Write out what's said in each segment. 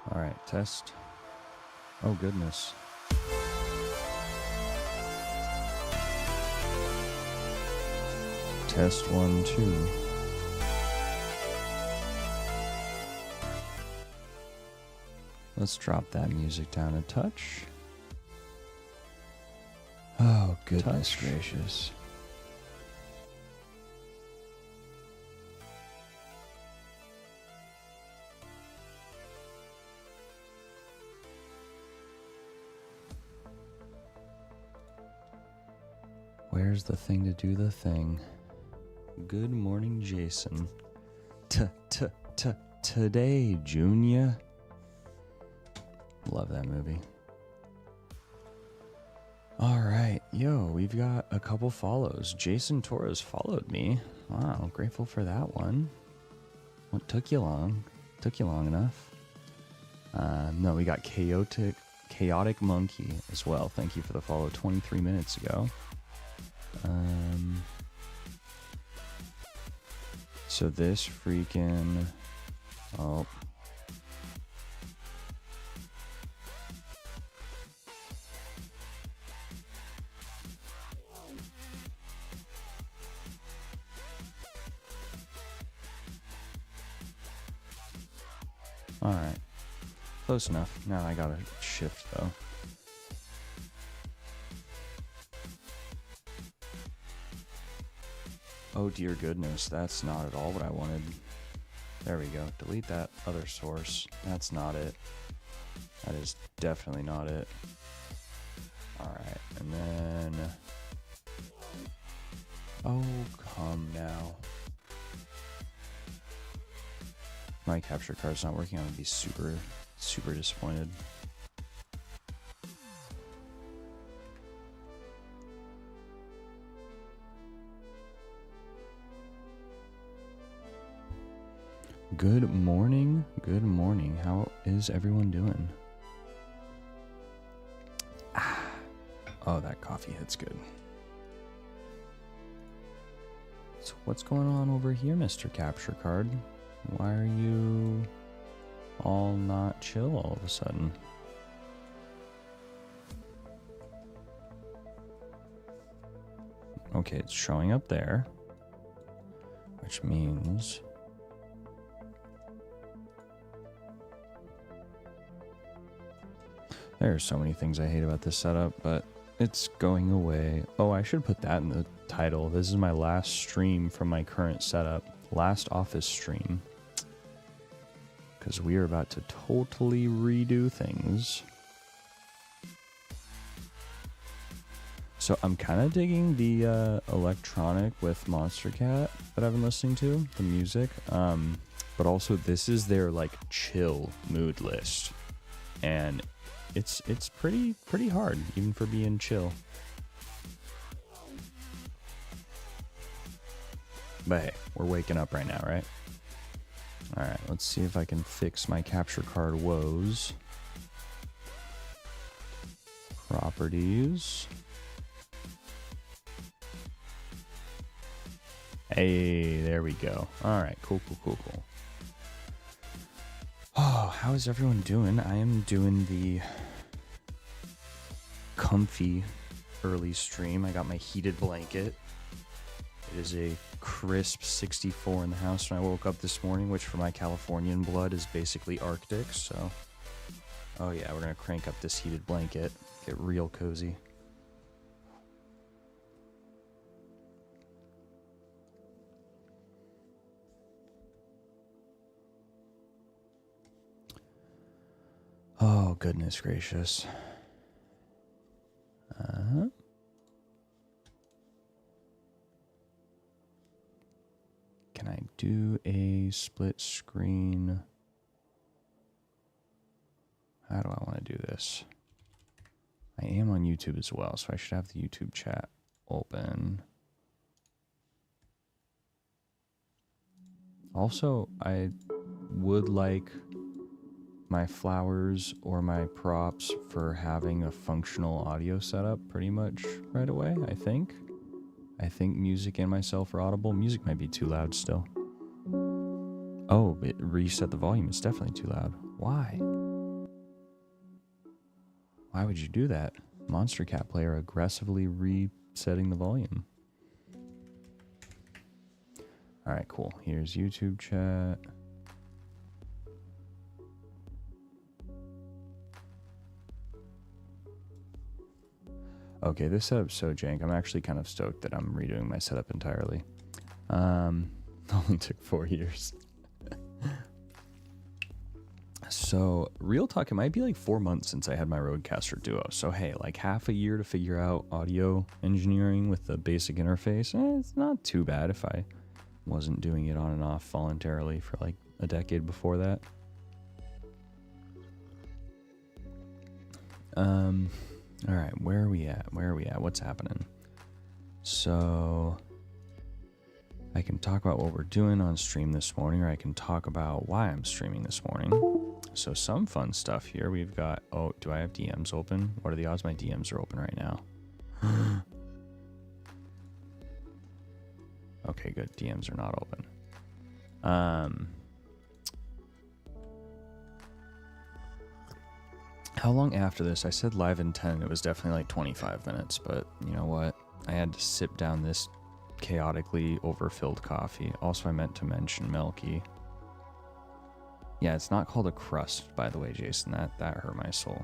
All right, test. Oh, goodness. Test 1, 2. Let's drop that music down a touch. Oh, goodness gracious. Where's the thing to do the thing? Good morning, Jason. Today, Junior. Love that movie. All right, yo, we've got a couple follows. Jason Torres followed me. Wow, grateful for that one. What took you long? Took you long enough. No, we got Chaotic Monkey as well. Thank you for the follow 23 minutes ago. So this freaking... Oh. Alright. Close enough. Now I gotta shift though. Oh dear goodness, that's not at all what I wanted. There we go. Delete that other source. That's not it. That is definitely not it. Alright, and then... Oh, come now. My capture card's not working. I'm gonna be super, super disappointed. Good morning. Good morning. How is everyone doing? Oh, that coffee hits good. So what's going on over here, Mr. Capture Card? Why are you all not chill all of a sudden? Okay, it's showing up there, which means... There are so many things I hate about this setup, but it's going away. Oh, I should put that in the title. This is my last stream from my current setup. Last office stream. Because we are about to totally redo things. So I'm kind of digging the electronic with Monster Cat that I've been listening to, the music. But also this is their like chill mood list. And it's pretty hard, even for being chill. But hey, we're waking up right now, right? Alright, let's see if I can fix my capture card woes. Properties. Hey, there we go. Alright, cool. Oh, how is everyone doing? I am doing the comfy early stream. I got my heated blanket. It is a crisp 64 in the house when I woke up this morning, which for my Californian blood is basically Arctic, so... Oh yeah, we're gonna crank up this heated blanket, get real cozy. Oh, goodness gracious. Can I do a split screen? How do I want to do this? I am on YouTube as well, so I should have the YouTube chat open. Also, I would like my flowers or my props for having a functional audio setup pretty much right away, I think. I think music and myself are audible. Music might be too loud still. Oh, it reset the volume. It's definitely too loud. Why? Why would you do that? Monster Cat player aggressively resetting the volume. Alright, cool. Here's YouTube chat. Okay, this setup's so jank. I'm actually kind of stoked that I'm redoing my setup entirely. Only took 4 years. So, real talk, it might be like 4 months since I had my Rodecaster Duo. So hey, like half a year to figure out audio engineering with the basic interface. It's not too bad if I wasn't doing it on and off voluntarily for like a decade before that. All right, where are we at? What's happening? So I can talk about what we're doing on stream this morning, or I can talk about why I'm streaming this morning. So some fun stuff here. We've got, oh, do I have DMs open? What are the odds my DMs are open right now? Okay, good. DMs are not open. How long after this? I said live in 10. It was definitely like 25 minutes, but you know what? I had to sip down this chaotically overfilled coffee. Also, I meant to mention Melky. Yeah, it's not called a crust, by the way, Jason. That hurt my soul.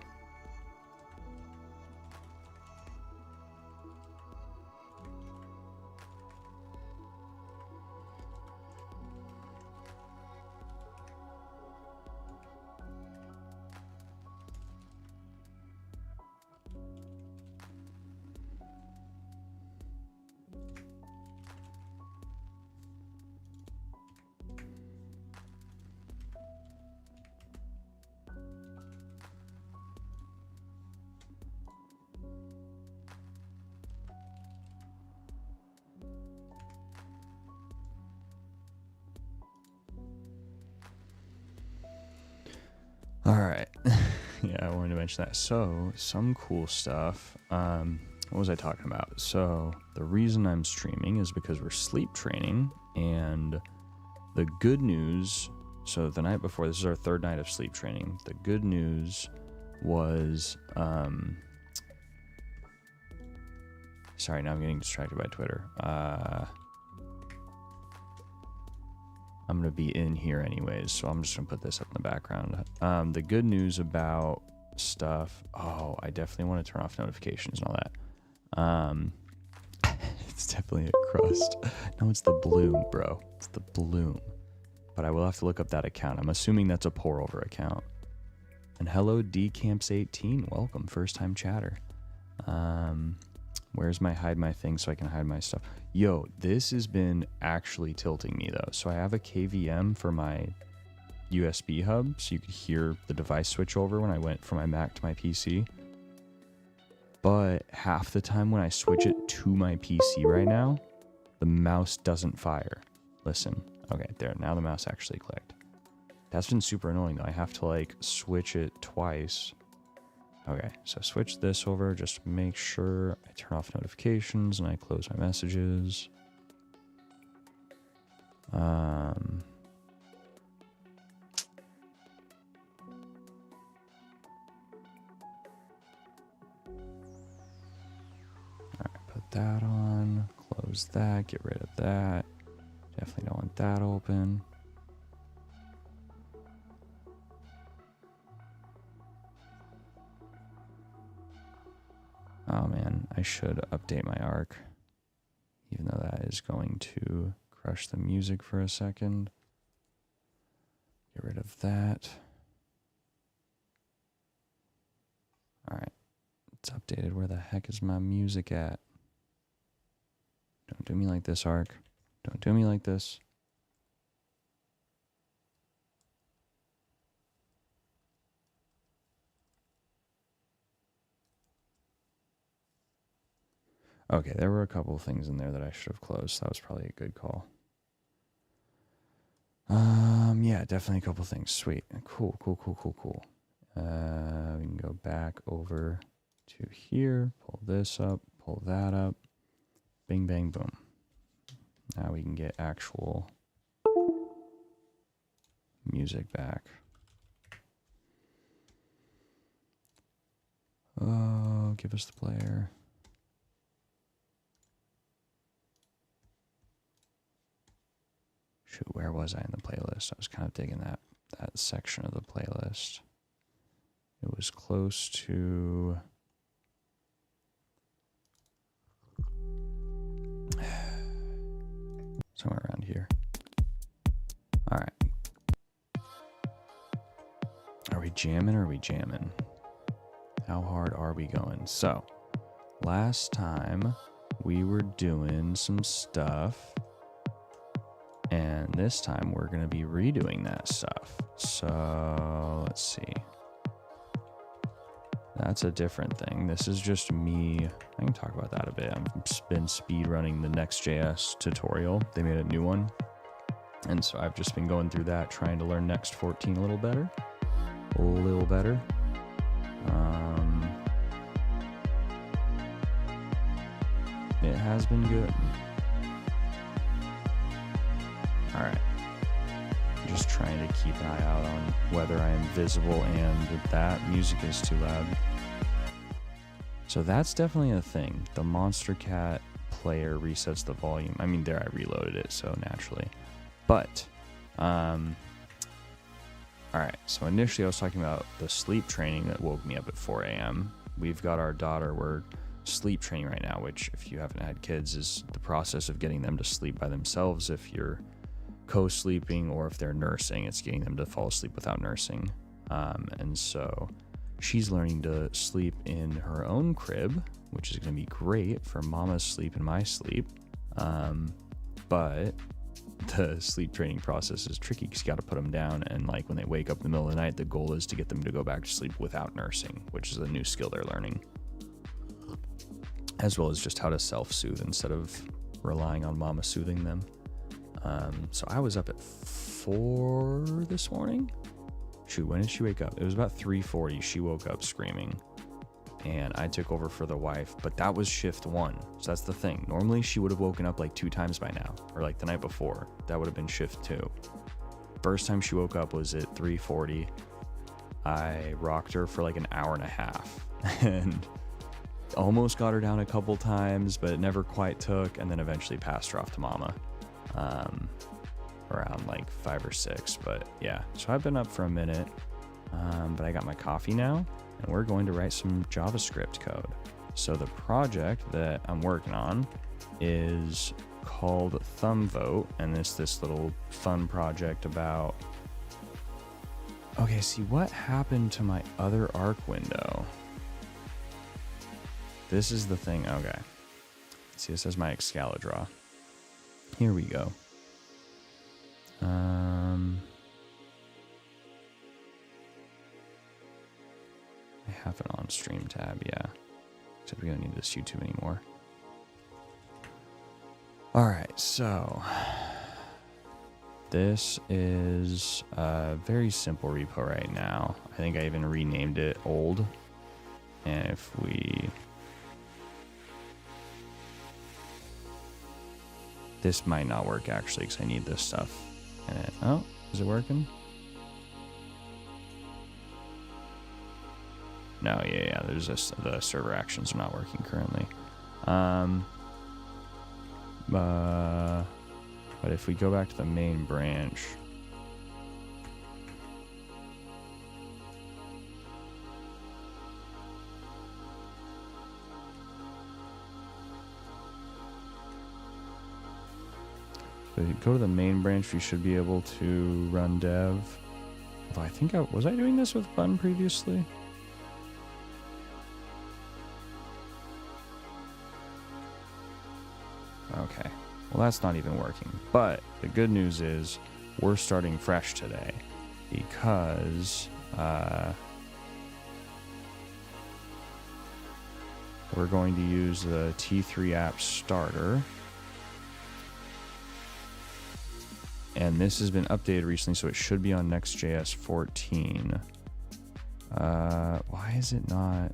Yeah, I wanted to mention that. So, some cool stuff. What was I talking about? So, the reason I'm streaming is because we're sleep training, and the good news, so the night before, this is our third night of sleep training. The good news was, sorry, now I'm getting distracted by Twitter. I'm going to be in here anyways, so I'm just going to put this up in the background. The good news about stuff, oh, I definitely want to turn off notifications and all that. It's definitely a crust. No, it's the bloom, bro. It's the bloom. But I will have to look up that account. I'm assuming that's a pour over account. And hello, DCamps18. Welcome, first time chatter. Where's my hide my thing so I can hide my stuff? Yo, this has been actually tilting me though. So I have a KVM for my USB hub, so you could hear the device switch over when I went from my Mac to my PC. But half the time when I switch it to my PC right now, the mouse doesn't fire. Listen. Okay, there. Now the mouse actually clicked. That's been super annoying though. I have to like switch it twice. Okay, so switch this over. Just make sure I turn off notifications and I close my messages. That on, close that, get rid of that. Definitely don't want that open. Oh man, I should update my arc, even though that is going to crush the music for a second. Get rid of that. All right, it's updated. Where the heck is my music at? Don't do me like this, Arc. Don't do me like this. Okay, there were a couple of things in there that I should have closed. That was probably a good call. Yeah, definitely a couple things. Sweet. Cool. We can go back over to here, pull this up, pull that up. Bing, bang, boom. Now we can get actual music back. Oh, give us the player. Shoot, where was I in the playlist? I was kind of digging that section of the playlist. It was close to... somewhere around here. All right. Are we jamming or are we jamming? How hard are we going? So, last time we were doing some stuff, and this time we're going to be redoing that stuff. So, let's see. That's a different thing. This is just me. I can talk about that a bit. I've been speed running the Next.js tutorial. They made a new one. And so I've just been going through that, trying to learn Next 14 a little better. It has been good. All right. Just trying to keep an eye out on whether I am visible and that music is too loud. So that's definitely a thing. The Monstercat player resets the volume. I mean, there I reloaded it, so naturally. But, all right. So initially I was talking about the sleep training that woke me up at 4 a.m. We've got our daughter. We're sleep training right now, which if you haven't had kids is the process of getting them to sleep by themselves. If you're co-sleeping or if they're nursing, it's getting them to fall asleep without nursing. And so she's learning to sleep in her own crib, which is going to be great for mama's sleep and my sleep. But the sleep training process is tricky because you got to put them down, and like when they wake up in the middle of the night, the goal is to get them to go back to sleep without nursing, which is a new skill they're learning, as well as just how to self-soothe instead of relying on mama soothing them. So I was up at 4 this morning, Shoot, when did she wake up? It was about 3:40. She woke up screaming. And I took over for the wife, but that was shift 1. So that's the thing. Normally she would have woken up like 2 times by now, or like the night before. That would have been shift 2. First time she woke up was at 3:40. I rocked her for like an hour and a half and almost got her down a couple times, but it never quite took, and then eventually passed her off to mama around like 5 or 6. But yeah, so I've been up for a minute, but I got my coffee now, and we're going to write some JavaScript code. So the project that I'm working on is called Thumbvote, and it's this little fun project about... Okay, see, what happened to my other Arc window? This is the thing. Okay. See, this is my Excalidraw. Here we go. I have it on Stream tab, yeah. Except we don't need this YouTube anymore. Alright, so... This is a very simple repo right now. I think I even renamed it old. And if we... This might not work actually, because I need this stuff. And oh, is it working? No, yeah, there's this, the server actions are not working currently. But if we go back to the main branch, so if you go to the main branch, we should be able to run dev. Although I think was I doing this with Bun previously? Okay, well that's not even working. But the good news is we're starting fresh today because we're going to use the T3 app starter. And this has been updated recently, so it should be on Next.js 14. Why is it not?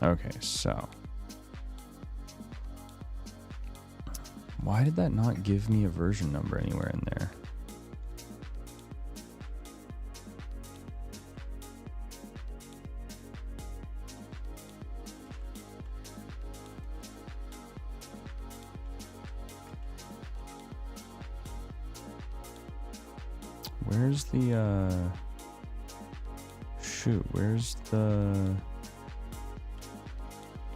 Okay, so why did that not give me a version number anywhere in there? Where's the shoot, where's the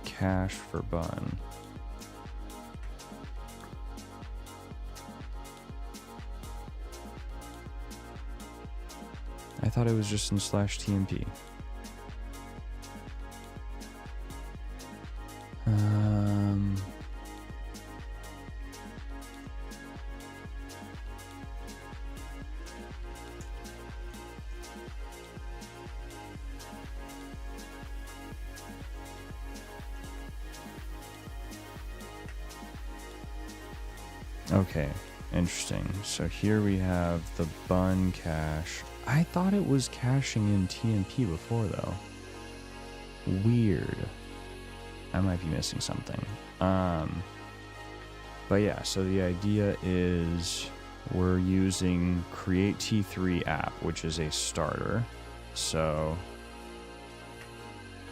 cache for Bun? I thought it was just in /tmp. Okay, interesting. So here we have the Bun cache. I thought it was caching in TMP before, though. Weird. I might be missing something. But yeah, so the idea is we're using create T3 app, which is a starter. So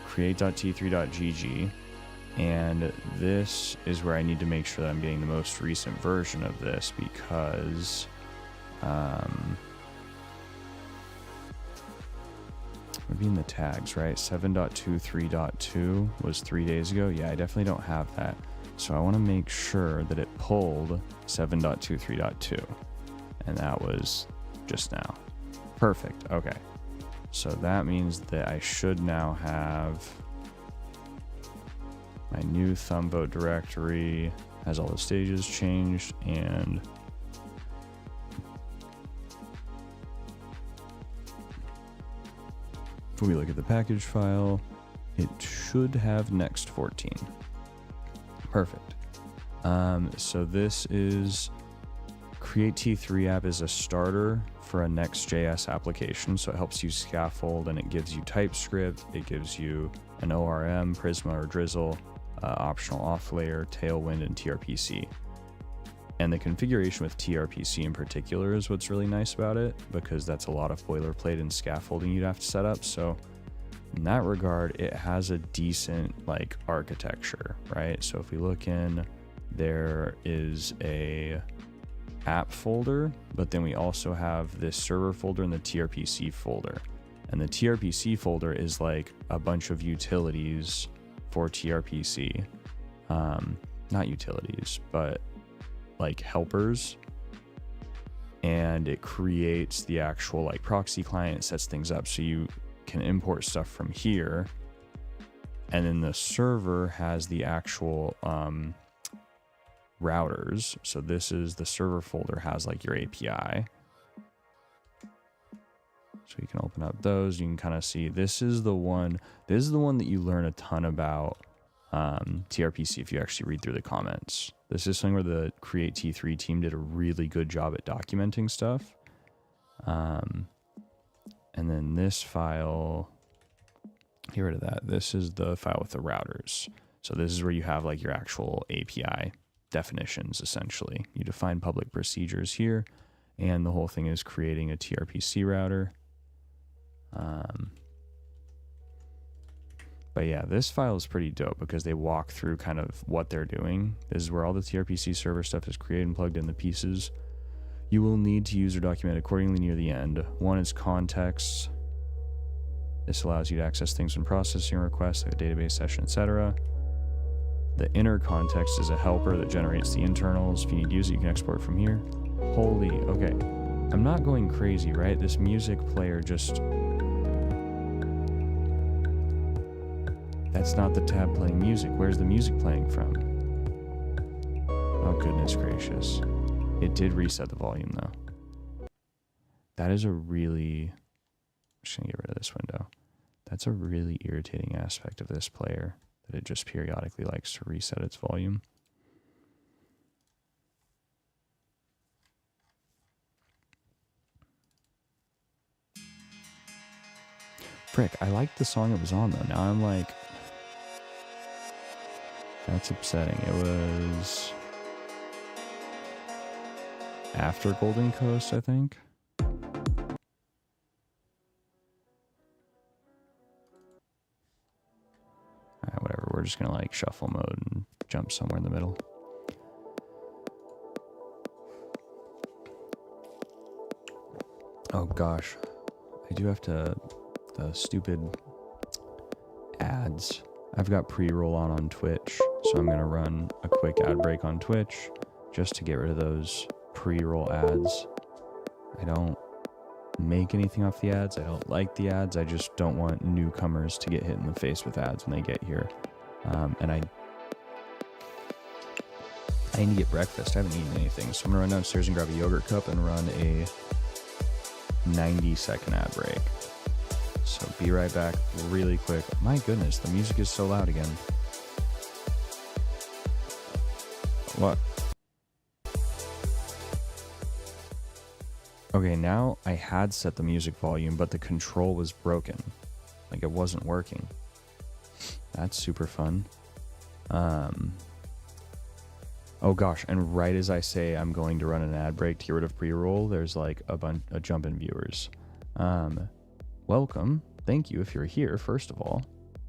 create.t3.gg. And this is where I need to make sure that I'm getting the most recent version of this, because would be in the tags, right? 7.23.2 was 3 days ago. Yeah, I definitely don't have that. So I want to make sure that it pulled 7.23.2. And that was just now. Perfect. Okay. So that means that I should now have my new Thumbvote directory, has all the stages changed, and If we look at the package file, it should have next 14. Perfect. So this is Create T3 app is a starter for a Next.js application. So it helps you scaffold, and it gives you TypeScript. It gives you an ORM, Prisma or Drizzle, optional off layer, Tailwind, and TRPC. And the configuration with TRPC in particular is what's really nice about it, because that's a lot of boilerplate and scaffolding you'd have to set up. So in that regard, it has a decent like architecture, right? So if we look in, there is a app folder, but then we also have this server folder and the TRPC folder. And the TRPC folder is like a bunch of utilities for TRPC. Not utilities, but like helpers. And it creates the actual like proxy client, sets things up so you can import stuff from here. And then the server has the actual routers. So this is the server folder, has like your API. So you can open up those. You can kind of see this is the one that you learn a ton about TRPC if you actually read through the comments. This is something where the Create T3 team did a really good job at documenting stuff. And then this file, get rid of that. This is the file with the routers. So this is where you have like your actual API definitions, essentially. You define public procedures here, and the whole thing is creating a TRPC router. But yeah, this file is pretty dope because they walk through kind of what they're doing. This is where all the TRPC server stuff is created and plugged in the pieces you will need to use or document accordingly near the end. One is context. This allows you to access things when processing requests, like a database session, etc. The inner context is a helper that generates the internals. If you need to use it, you can export from here. Holy, okay. I'm not going crazy, right? This music player just... That's not the tab playing music. Where's the music playing from? Oh, goodness gracious. It did reset the volume, though. That is a really... I'm just going to get rid of this window. That's a really irritating aspect of this player, that it just periodically likes to reset its volume. Frick, I liked the song it was on, though. Now I'm like... That's upsetting. It was... after Golden Coast, I think. Alright, whatever. We're just gonna like shuffle mode and jump somewhere in the middle. Oh gosh. I do have to... the stupid ads. I've got pre-roll on Twitch, so I'm gonna run a quick ad break on Twitch just to get rid of those pre-roll ads. I don't make anything off the ads. I don't like the ads. I just don't want newcomers to get hit in the face with ads when they get here. And I need to get breakfast. I haven't eaten anything, so I'm gonna run downstairs and grab a yogurt cup and run a 90-second ad break. So be right back really quick. My goodness, the music is so loud again. What? Okay, now I had set the music volume, but the control was broken. Like it wasn't working. That's super fun. Oh gosh, and right as I say I'm going to run an ad break to get rid of pre-roll, there's like a jump in viewers. Welcome. Thank you if you're here, first of all.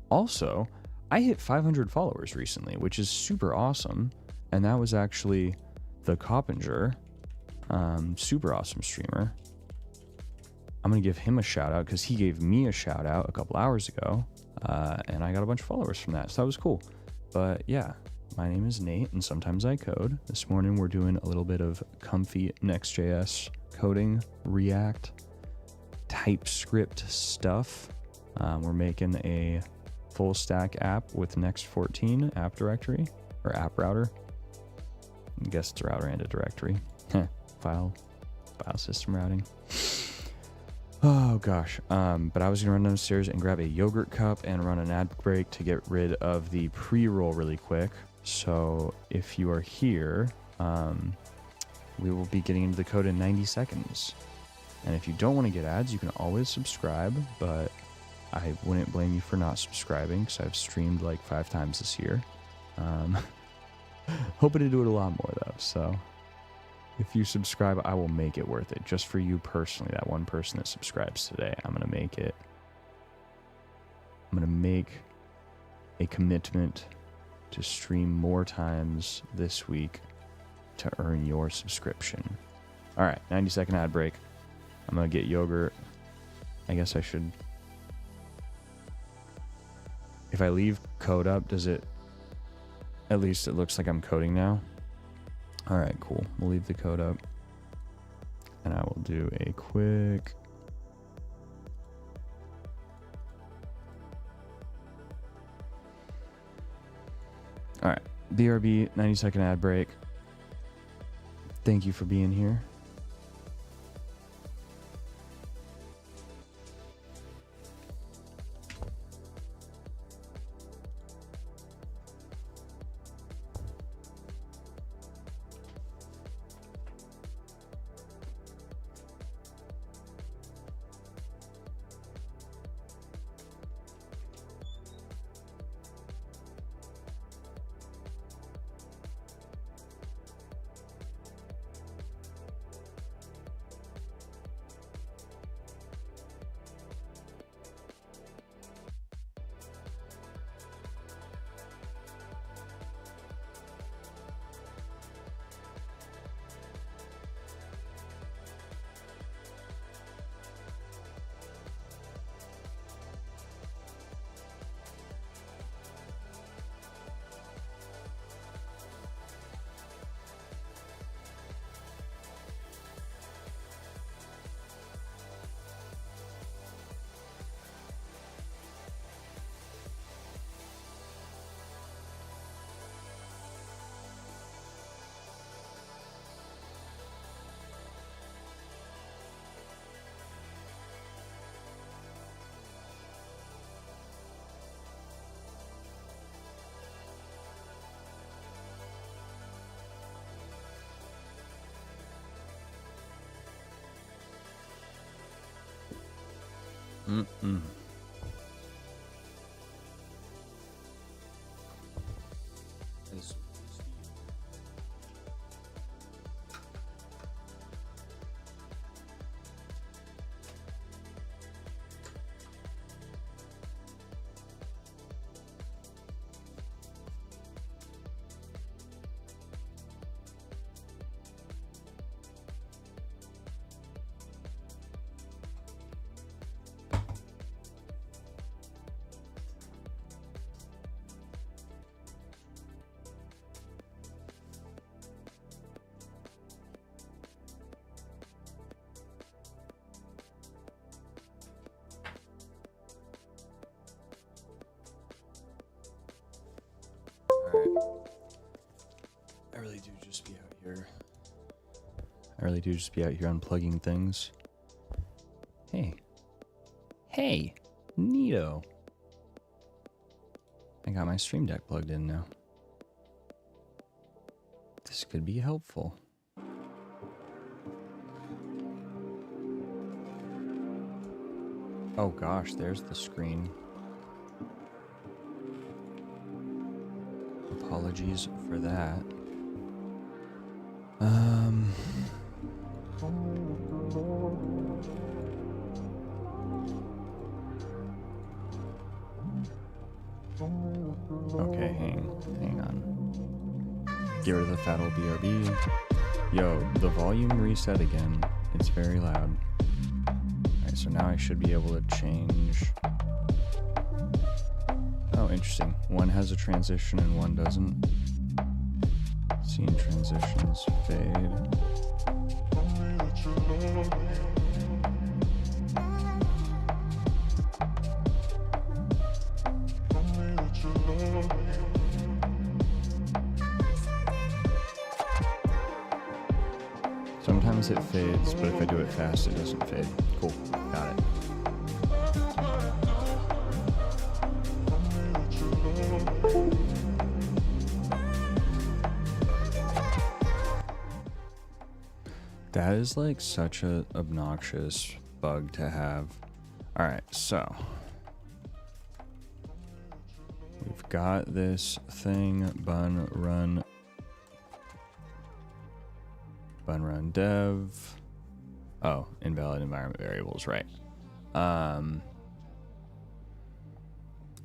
Also, I hit 500 followers recently, which is super awesome. And that was actually the Coppinger, super awesome streamer. I'm going to give him a shout out because he gave me a shout out a couple hours ago. And I got a bunch of followers from that. So that was cool. But yeah, my name is Nate and sometimes I code. This morning we're doing a little bit of comfy Next.js coding, React, TypeScript stuff. We're making a full stack app with Next 14 app directory or app router. I guess it's a router and a directory. File system routing. Oh gosh. But I was gonna run downstairs and grab a yogurt cup and run an ad break to get rid of the pre-roll really quick. So if you are here, we will be getting into the code in 90 seconds. And if you don't want to get ads, you can always subscribe, but I wouldn't blame you for not subscribing because I've streamed like 5 times this year. Hoping to do it a lot more though. So if you subscribe, I will make it worth it. Just for you personally, that one person that subscribes today, I'm going to make it. I'm going to make a commitment to stream more times this week to earn your subscription. All right, 90-second ad break. I'm going to get yogurt. I guess I should. If I leave code up, does it, at least it looks like I'm coding now. All right, cool. We'll leave the code up and I will do a quick. All right, BRB 90-second ad break. Thank you for being here. Mm-mm. I really do just be out here. I really do just be out here unplugging things. Hey. Hey! Neato. I got my Stream Deck plugged in now. This could be helpful. Oh gosh, there's the screen. Apologies for that. Okay, hang on. Get rid of the fat old BRB. Yo, the volume reset again. It's very loud. Alright, so now I should be able to change. Oh, interesting. One has a transition and one doesn't. Scene transitions fade. Sometimes it fades, but if I do it fast, it doesn't fade. Cool, got it. That is like such a obnoxious bug to have. All right, so we've got this thing, bun run dev. Oh, invalid environment variables, right.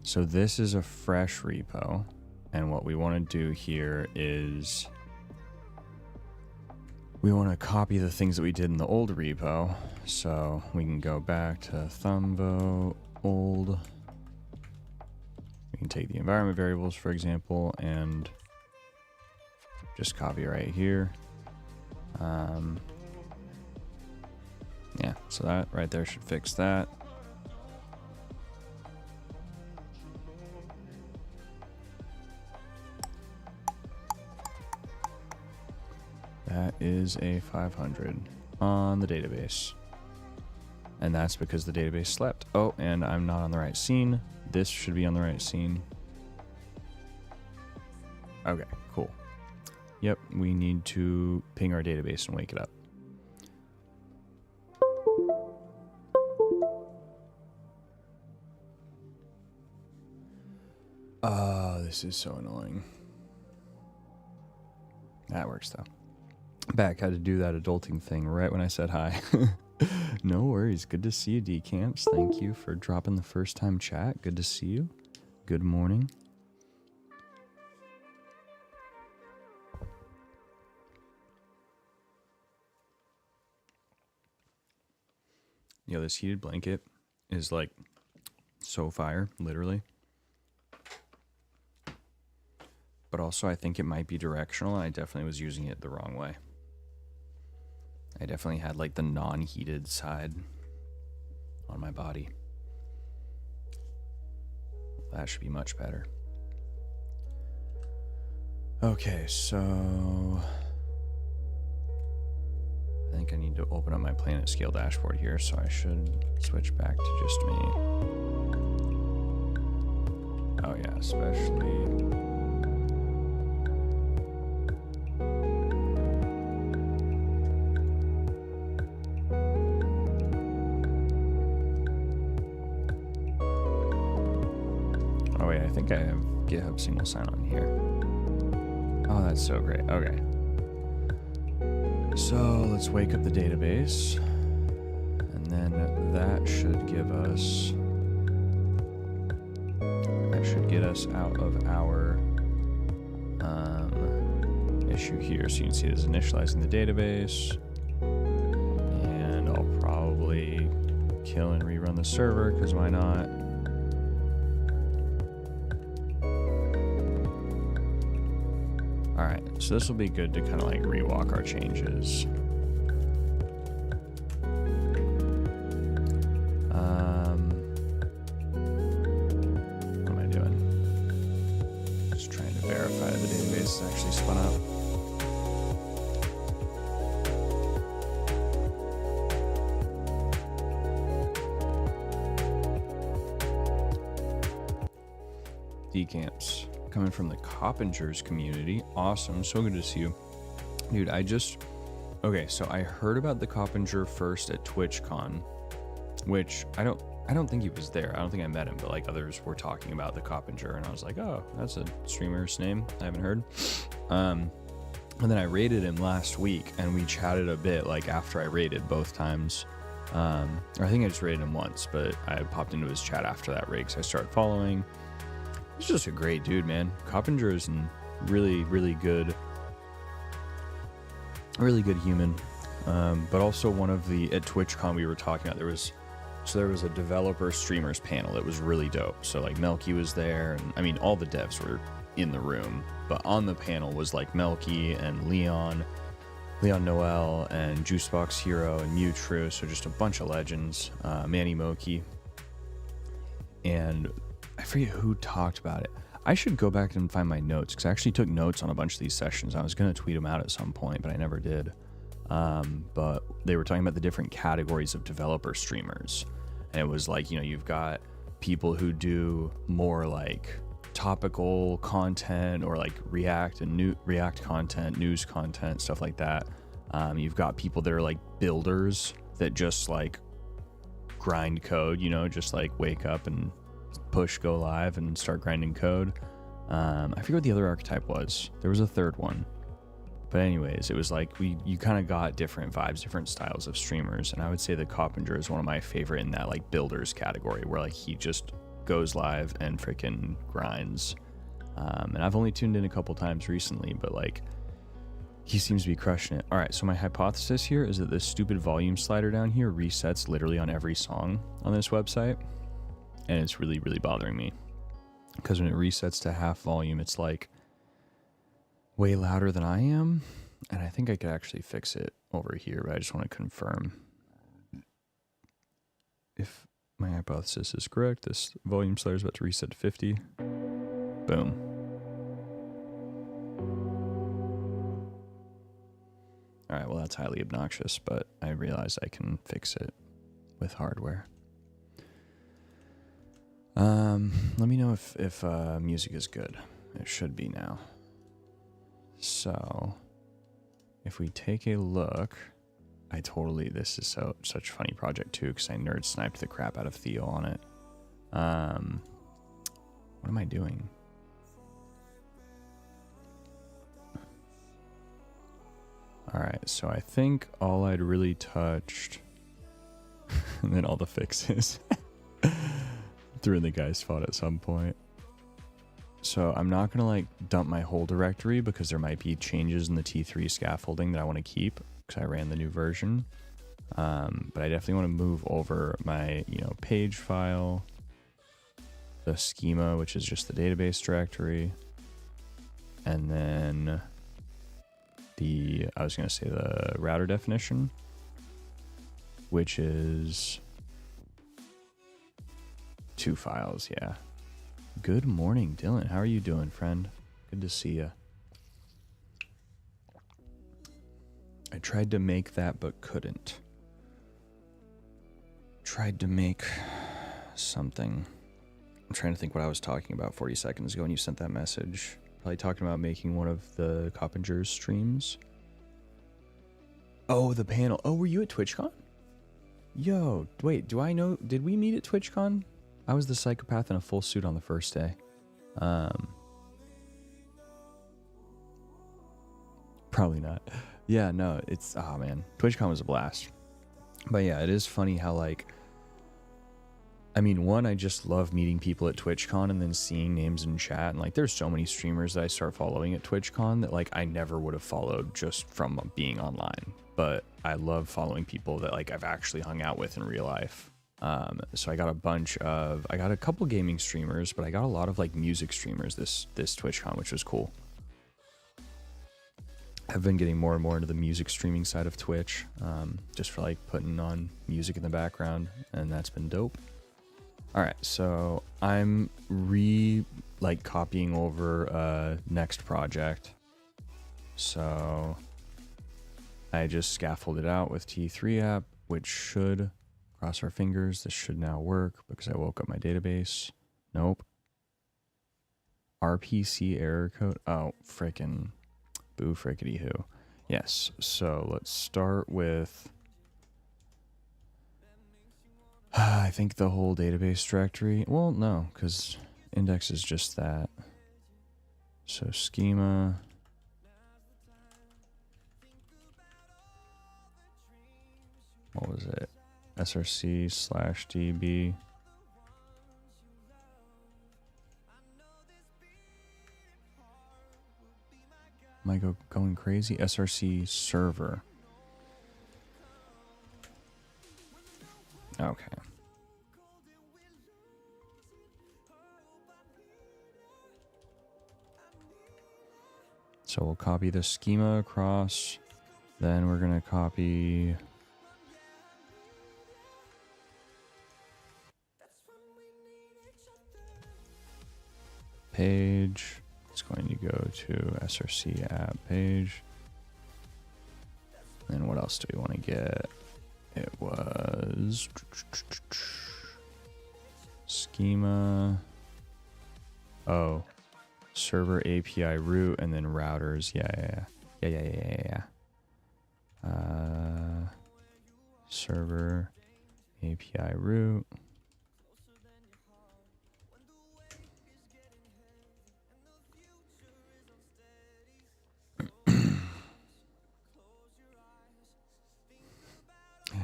So this is a fresh repo, and what we want to do here is we want to copy the things that we did in the old repo. So we can go back to Thumbo old. We can take the environment variables, for example, and just copy right here. Yeah, so that right there should fix that. That is a 500 on the database. And that's because the database slept. Oh, and I'm not on the right scene. This should be on the right scene. Okay, cool. Yep, we need to ping our database and wake it up. Oh, this is so annoying. That works though. Back, had to do that adulting thing right when I said hi. No worries. Good to see you, Decamps. Thank you for dropping the first time chat. Good to see you. Good morning. Yo, this heated blanket is like so fire, literally. But also I think it might be directional, and I definitely was using it the wrong way. I definitely had like the non-heated side on my body. That should be much better. Okay, so I think I need to open up my planet scale dashboard here, so I should switch back to just me. Oh yeah, especially... Oh wait, I think I have GitHub single sign-on here. Oh, that's so great. Okay. So let's wake up the database, and then that should give us, that should get us out of our issue here. So you can see it is initializing the database, and I'll probably kill and rerun the server, because why not? Alright, so this will be good to kind of like rewalk our changes. What am I doing? Just trying to verify the database is actually spun up. Decamps. Coming from the Coppingers community. Awesome. So good to see you. Dude, okay, so I heard about the Coppinger first at TwitchCon, which I don't think he was there. I don't think I met him, but like others were talking about the Coppinger, and I was like, oh, that's a streamer's name I haven't heard. And then I raided him last week, and we chatted a bit like after I raided both times. Or I think I just raided him once, but I popped into his chat after that raid because I started following. He's just a great dude, man. Coppinger is a really, really good human. But also one of the, at TwitchCon we were talking about, there was a developer streamers panel that was really dope. So like Melky was there, and I mean all the devs were in the room, but on the panel was like Melky and Leon Noel and Juicebox Hero and Mewtwo, so just a bunch of legends, Manny Moki, and I forget who talked about it. I should go back and find my notes, because I actually took notes on a bunch of these sessions. I was going to tweet them out at some point, but I never did. But they were talking about the different categories of developer streamers. And it was like, you know, you've got people who do more like topical content or like React content, news content, stuff like that. You've got people that are like builders that just like grind code, you know, just like wake up and push go live and start grinding code. I forget what the other archetype was. There was a third one. But anyways, it was like you kind of got different vibes, different styles of streamers. And I would say that Coppinger is one of my favorite in that like builders category where like he just goes live and freaking grinds. And I've only tuned in a couple times recently, but like he seems to be crushing it. All right, so my hypothesis here is that this stupid volume slider down here resets literally on every song on this website. And it's really, really bothering me. Because when it resets to half volume, it's like way louder than I am. And I think I could actually fix it over here, but I just want to confirm if my hypothesis is correct. This volume slider is about to reset to 50. Boom. All right, well, that's highly obnoxious, but I realize I can fix it with hardware. Let me know if music is good. It should be now. So, if we take a look, this is such a funny project too, because I nerd sniped the crap out of Theo on it. What am I doing? All right, so I think all I'd really touched, and then all the fixes. Threw in the guy's spot at some point. So I'm not gonna like dump my whole directory because there might be changes in the T3 scaffolding that I want to keep because I ran the new version. But I definitely want to move over my page file, the schema, which is just the database directory, and then the router definition, which is 2 files. Yeah. Good morning, Dylan. How are you doing, friend? Good to see you. I tried to make that, but couldn't. Tried to make something. I'm trying to think what I was talking about 40 seconds ago when you sent that message. Probably talking about making one of the Coppinger's streams. Oh, the panel. Oh, were you at TwitchCon? Yo, wait, did we meet at TwitchCon? I was the psychopath in a full suit on the first day. Probably not. Yeah, no, oh man, TwitchCon was a blast. But yeah, it is funny how like, I mean, one, I just love meeting people at TwitchCon and then seeing names in chat. And like, there's so many streamers that I start following at TwitchCon that like I never would have followed just from being online. But I love following people that like I've actually hung out with in real life. So I got a couple gaming streamers, but I got a lot of like music streamers this TwitchCon, which was cool. I've been getting more and more into the music streaming side of Twitch, just for like putting on music in the background, and that's been dope. All right, so I'm copying over next project. So I just scaffolded out with T3 app, which should, cross our fingers, this should now work because I woke up my database. Nope. RPC error code. Oh, frickin' boo frickety who. Yes, so let's start with I think the whole database directory. Well, no, because index is just that. So schema. What was it? src/db. Am I going crazy? src server. Okay. So we'll copy the schema across. Then we're going to copy page. It's going to go to src app page. And what else do we want to get? It was schema. Oh, server API root and then routers. Yeah. Server API root.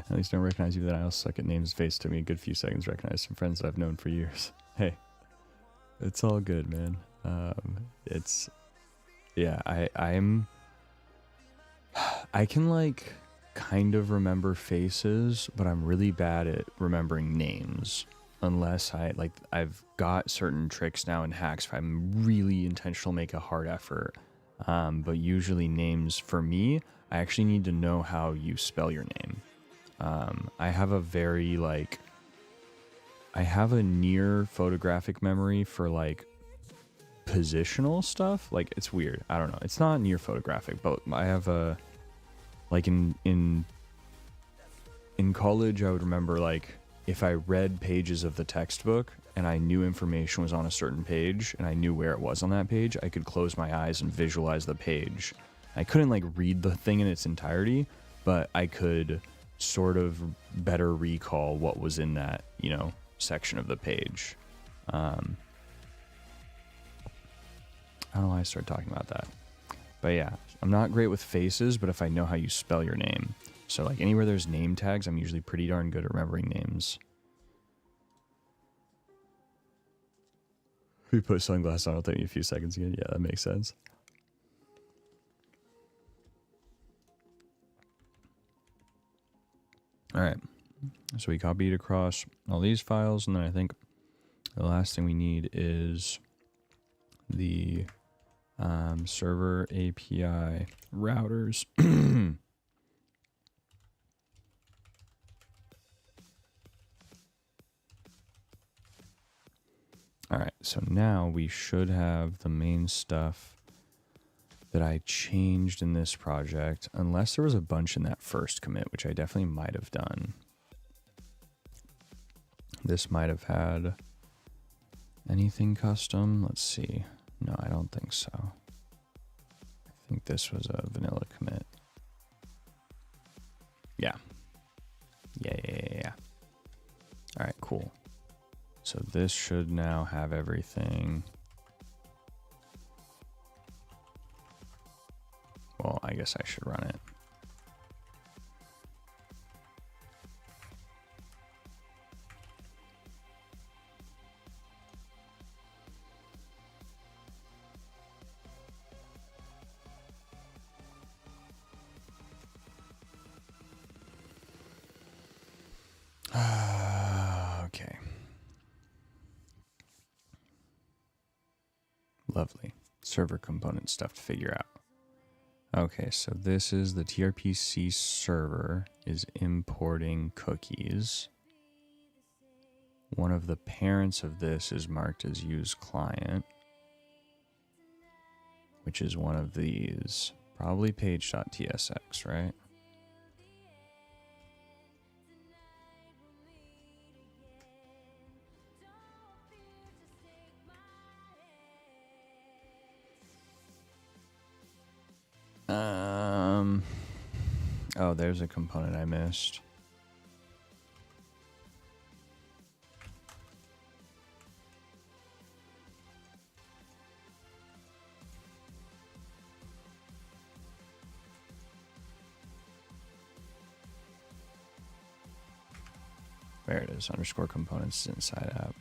At least I don't recognize you, that I also suck at names. Face took me a good few seconds to recognize some friends that I've known for years. Hey, it's all good, man. Yeah, I can like kind of remember faces, but I'm really bad at remembering names. Unless I've got certain tricks now and hacks if I'm really intentional, make a hard effort. But usually names, for me, I actually need to know how you spell your name. I have a near photographic memory for like positional stuff. Like, it's weird. I don't know. It's not near photographic, but I have a, like in college, I would remember like if I read pages of the textbook and I knew information was on a certain page and I knew where it was on that page, I could close my eyes and visualize the page. I couldn't like read the thing in its entirety, but I could sort of better recall what was in that, section of the page. I don't know why I started talking about that. But yeah, I'm not great with faces, but if I know how you spell your name. So like anywhere there's name tags, I'm usually pretty darn good at remembering names. If you put sunglasses on, it'll take me a few seconds again. Yeah, that makes sense. All right. So we copied across all these files, and then I think the last thing we need is the server API routers. All right, so now we should have the main stuff that I changed in this project, unless there was a bunch in that first commit, which I definitely might have done. This might have had anything custom. Let's see. No, I don't think so. I think this was a vanilla commit. Yeah. Yeah. All right, cool. So this should now have everything. Well, I guess I should run it. Okay. Lovely. Server component stuff to figure out. Okay, so this is the TRPC server is importing cookies. One of the parents of this is marked as use client, which is one of these. Probably page.tsx, right? Oh, there's a component I missed. There it is, underscore components inside app.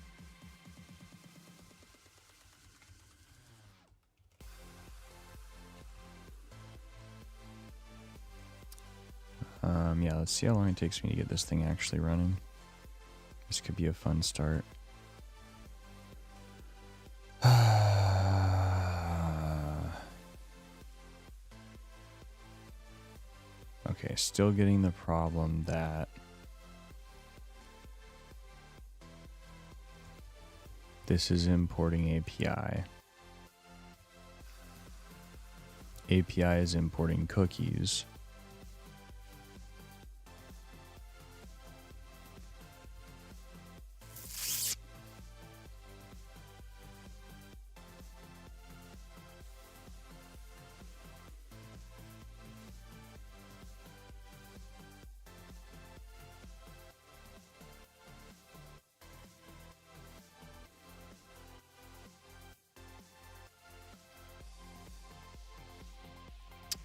Yeah, let's see how long it takes me to get this thing actually running. This could be a fun start. Okay, still getting the problem that this is importing API. API is importing cookies.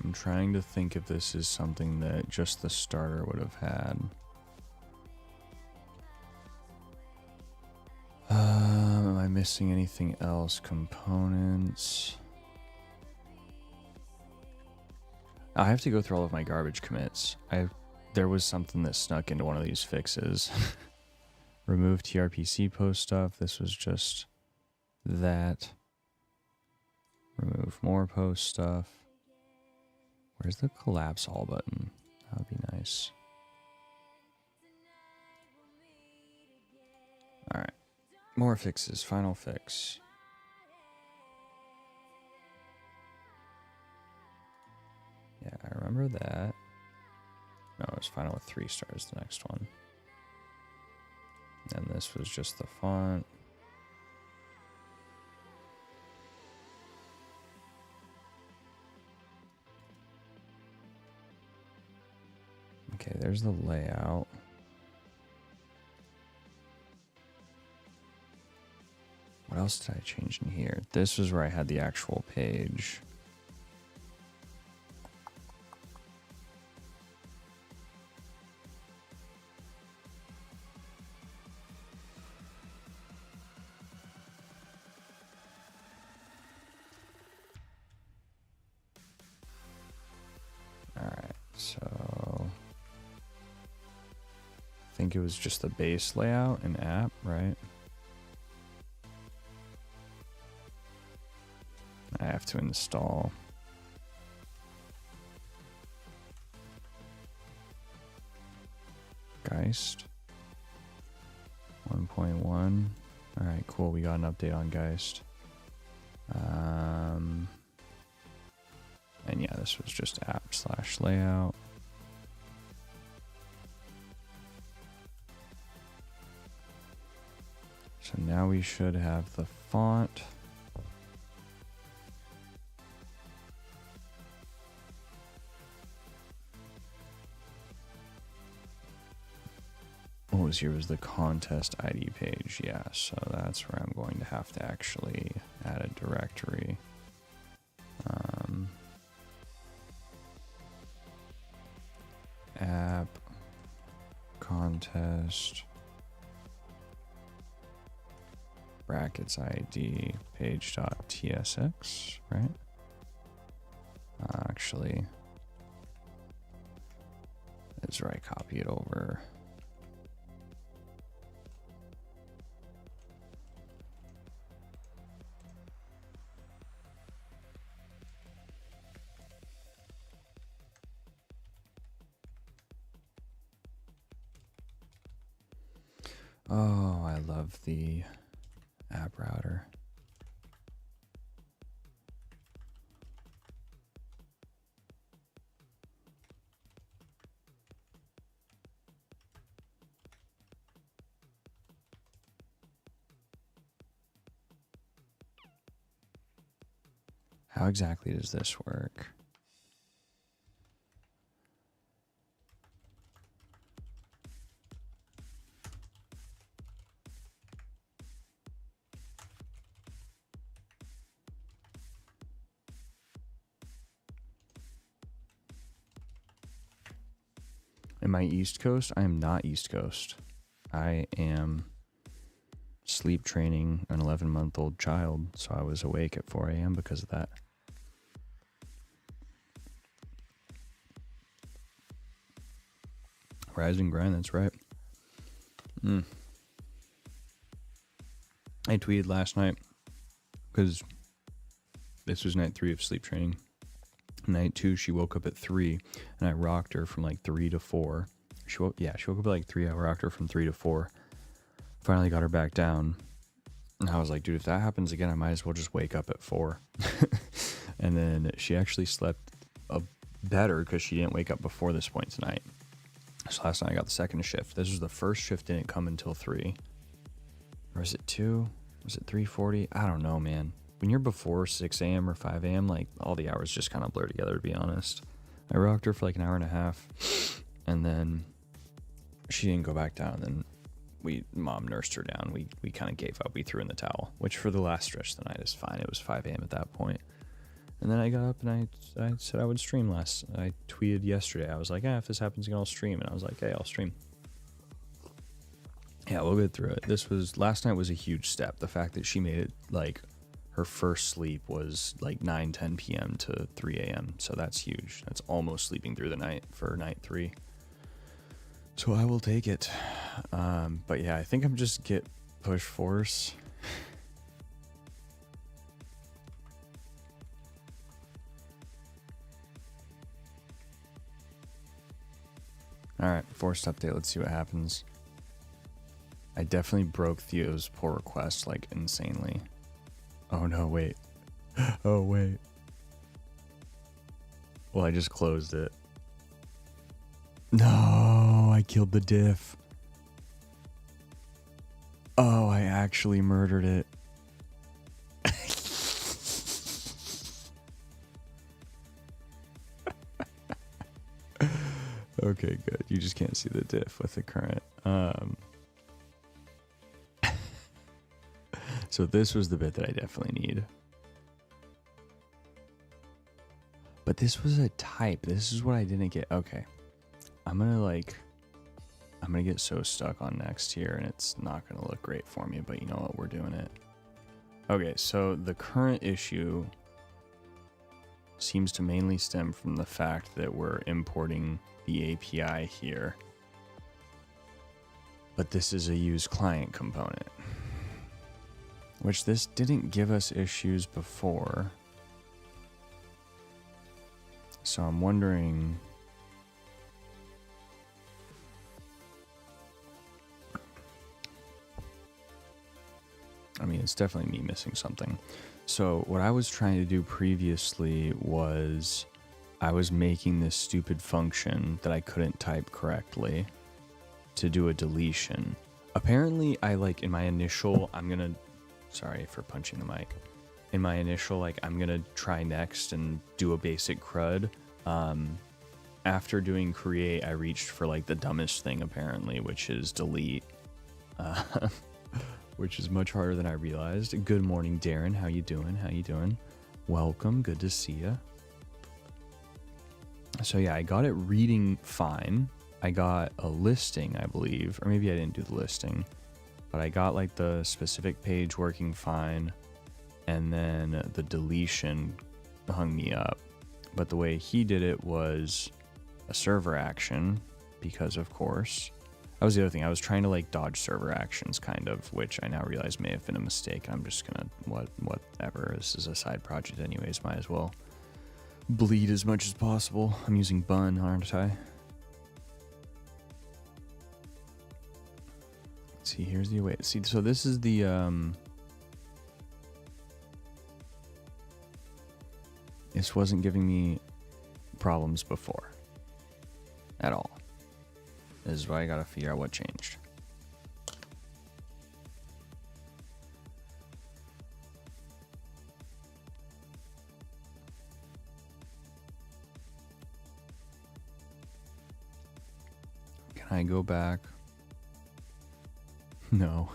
I'm trying to think if this is something that just the starter would have had. Am I missing anything else? Components. I have to go through all of my garbage commits. There was something that snuck into one of these fixes. Remove TRPC post stuff. This was just that. Remove more post stuff. Where's the collapse all button? That would be nice. Alright. More fixes. Final fix. Yeah, I remember that. No, it was final with 3 stars, the next one. And this was just the font. Okay, there's the layout. What else did I change in here? This was where I had the actual page. Alright, so I think it was just the base layout and app, right? I have to install. Geist 1.1. All right, cool. We got an update on Geist. And yeah, this was just app/layout. So now we should have the font. What was here was the contest ID page. Yeah, so that's where I'm going to have to actually add a directory. App contest brackets ID page.tsx, right? Actually, that's where I copy it over. Oh, I love the app router. How exactly does this work? Am I East Coast? I am not East Coast. I am sleep training an 11-month-old child, so I was awake at 4 a.m. because of that. Rise and grind, that's right. I tweeted last night because this was night 3 of sleep training. Night 2, she woke up at 3, and I rocked her from like 3 to 4. She woke up at like 3. I rocked her from 3 to 4. Finally got her back down, and I was like, dude, if that happens again, I might as well just wake up at 4. And then she actually slept better because she didn't wake up before this point tonight. So last night I got the second shift. This was the first shift, didn't come until 3. Or is it 2? Was it 3:40? I don't know, man. When you're before 6 a.m. or 5 a.m., like, all the hours just kind of blur together, to be honest. I rocked her for like an hour and a half, and then she didn't go back down. Then mom nursed her down. We kind of gave up. We threw in the towel, which for the last stretch of the night is fine. It was 5 a.m. at that point. And then I got up and I said I would stream last. I tweeted yesterday. I was like, if this happens again, I'll stream. And I was like, hey, I'll stream. Yeah, we'll get through it. Last night was a huge step. The fact that she made it like her first sleep was like 9-10 p.m. to 3 a.m. So that's huge. That's almost sleeping through the night for night 3. So I will take it. But yeah, I think I'm just get push force. Alright, forced update. Let's see what happens. I definitely broke Theo's pull request like insanely. Oh no, wait. Oh wait. Well, I just closed it. No, I killed the diff. Oh, I actually murdered it. Okay, good. You just can't see the diff with the current. So this was the bit that I definitely need. But this was a type. This is what I didn't get. Okay. I'm gonna get so stuck on next here and it's not gonna look great for me, but you know what? We're doing it. Okay, so the current issue seems to mainly stem from the fact that we're importing the API here. But this is a use client component, which this didn't give us issues before. So I'm wondering, I mean, it's definitely me missing something. So what I was trying to do previously was I was making this stupid function that I couldn't type correctly to do a deletion. Apparently I in my initial, sorry for punching the mic. In my initial, I'm gonna try next and do a basic CRUD. After doing create, I reached for the dumbest thing apparently, which is delete. Which is much harder than I realized. Good morning, Darren. How you doing? How you doing? Welcome. Good to see you. So yeah, I got it reading fine. I got a listing, I believe, or maybe I didn't do the listing, but I got the specific page working fine, and then the deletion hung me up. But the way he did it was a server action, because of course. That was the other thing. I was trying to dodge server actions kind of, which I now realize may have been a mistake. I'm just gonna whatever. This is a side project anyways, might as well bleed as much as possible. I'm using bun, aren't I? Let's see, here's the await. See, so this is the this wasn't giving me problems before at all. This is why I gotta figure out what changed. Can I go back? No.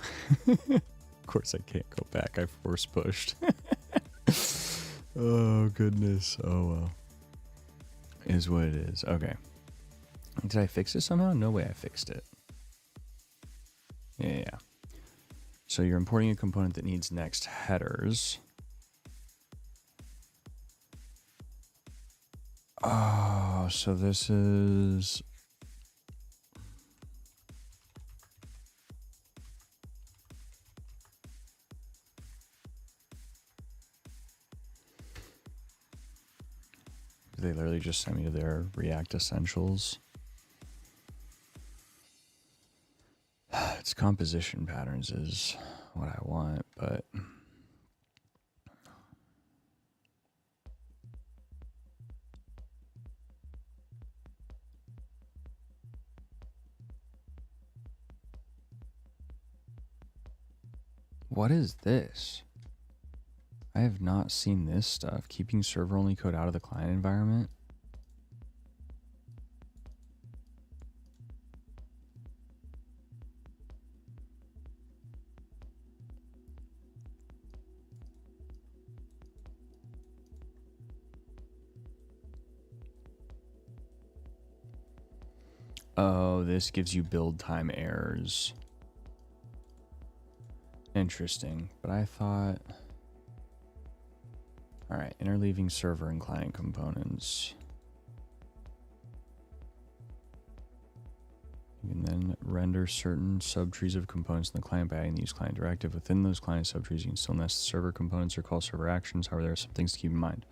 Of course I can't go back. I force pushed. Oh, goodness. Oh, well. Is what it is. Okay. Did I fix it somehow? No way I fixed it. Yeah. So you're importing a component that needs next headers. Oh, so this is... They literally just sent me to their React Essentials. It's composition patterns is what I want, but... What is this? I have not seen this stuff. Keeping server-only code out of the client environment. Oh, this gives you build time errors. Interesting. But I thought... Alright, interleaving server and client components. You can then render certain subtrees of components in the client by adding the use client directive. Within those client subtrees, you can still nest server components or call server actions. However, there are some things to keep in mind.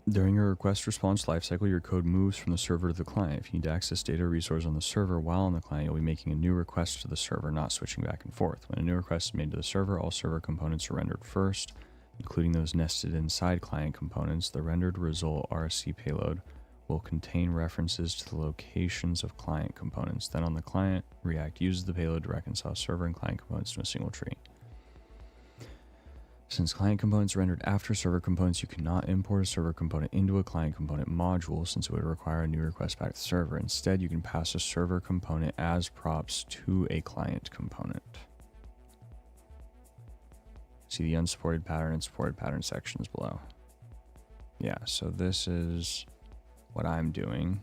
During your request response lifecycle, your code moves from the server to the client. If you need to access data or resource on the server while on the client, you'll be making a new request to the server, not switching back and forth. When a new request is made to the server, all server components are rendered first, including those nested inside client components. The rendered result RSC payload will contain references to the locations of client components. Then on the client, React uses the payload to reconcile server and client components to a single tree. Since client components are rendered after server components, you cannot import a server component into a client component module, since it would require a new request back to the server. Instead, you can pass a server component as props to a client component. See the unsupported pattern and supported pattern sections below. Yeah, so this is what I'm doing.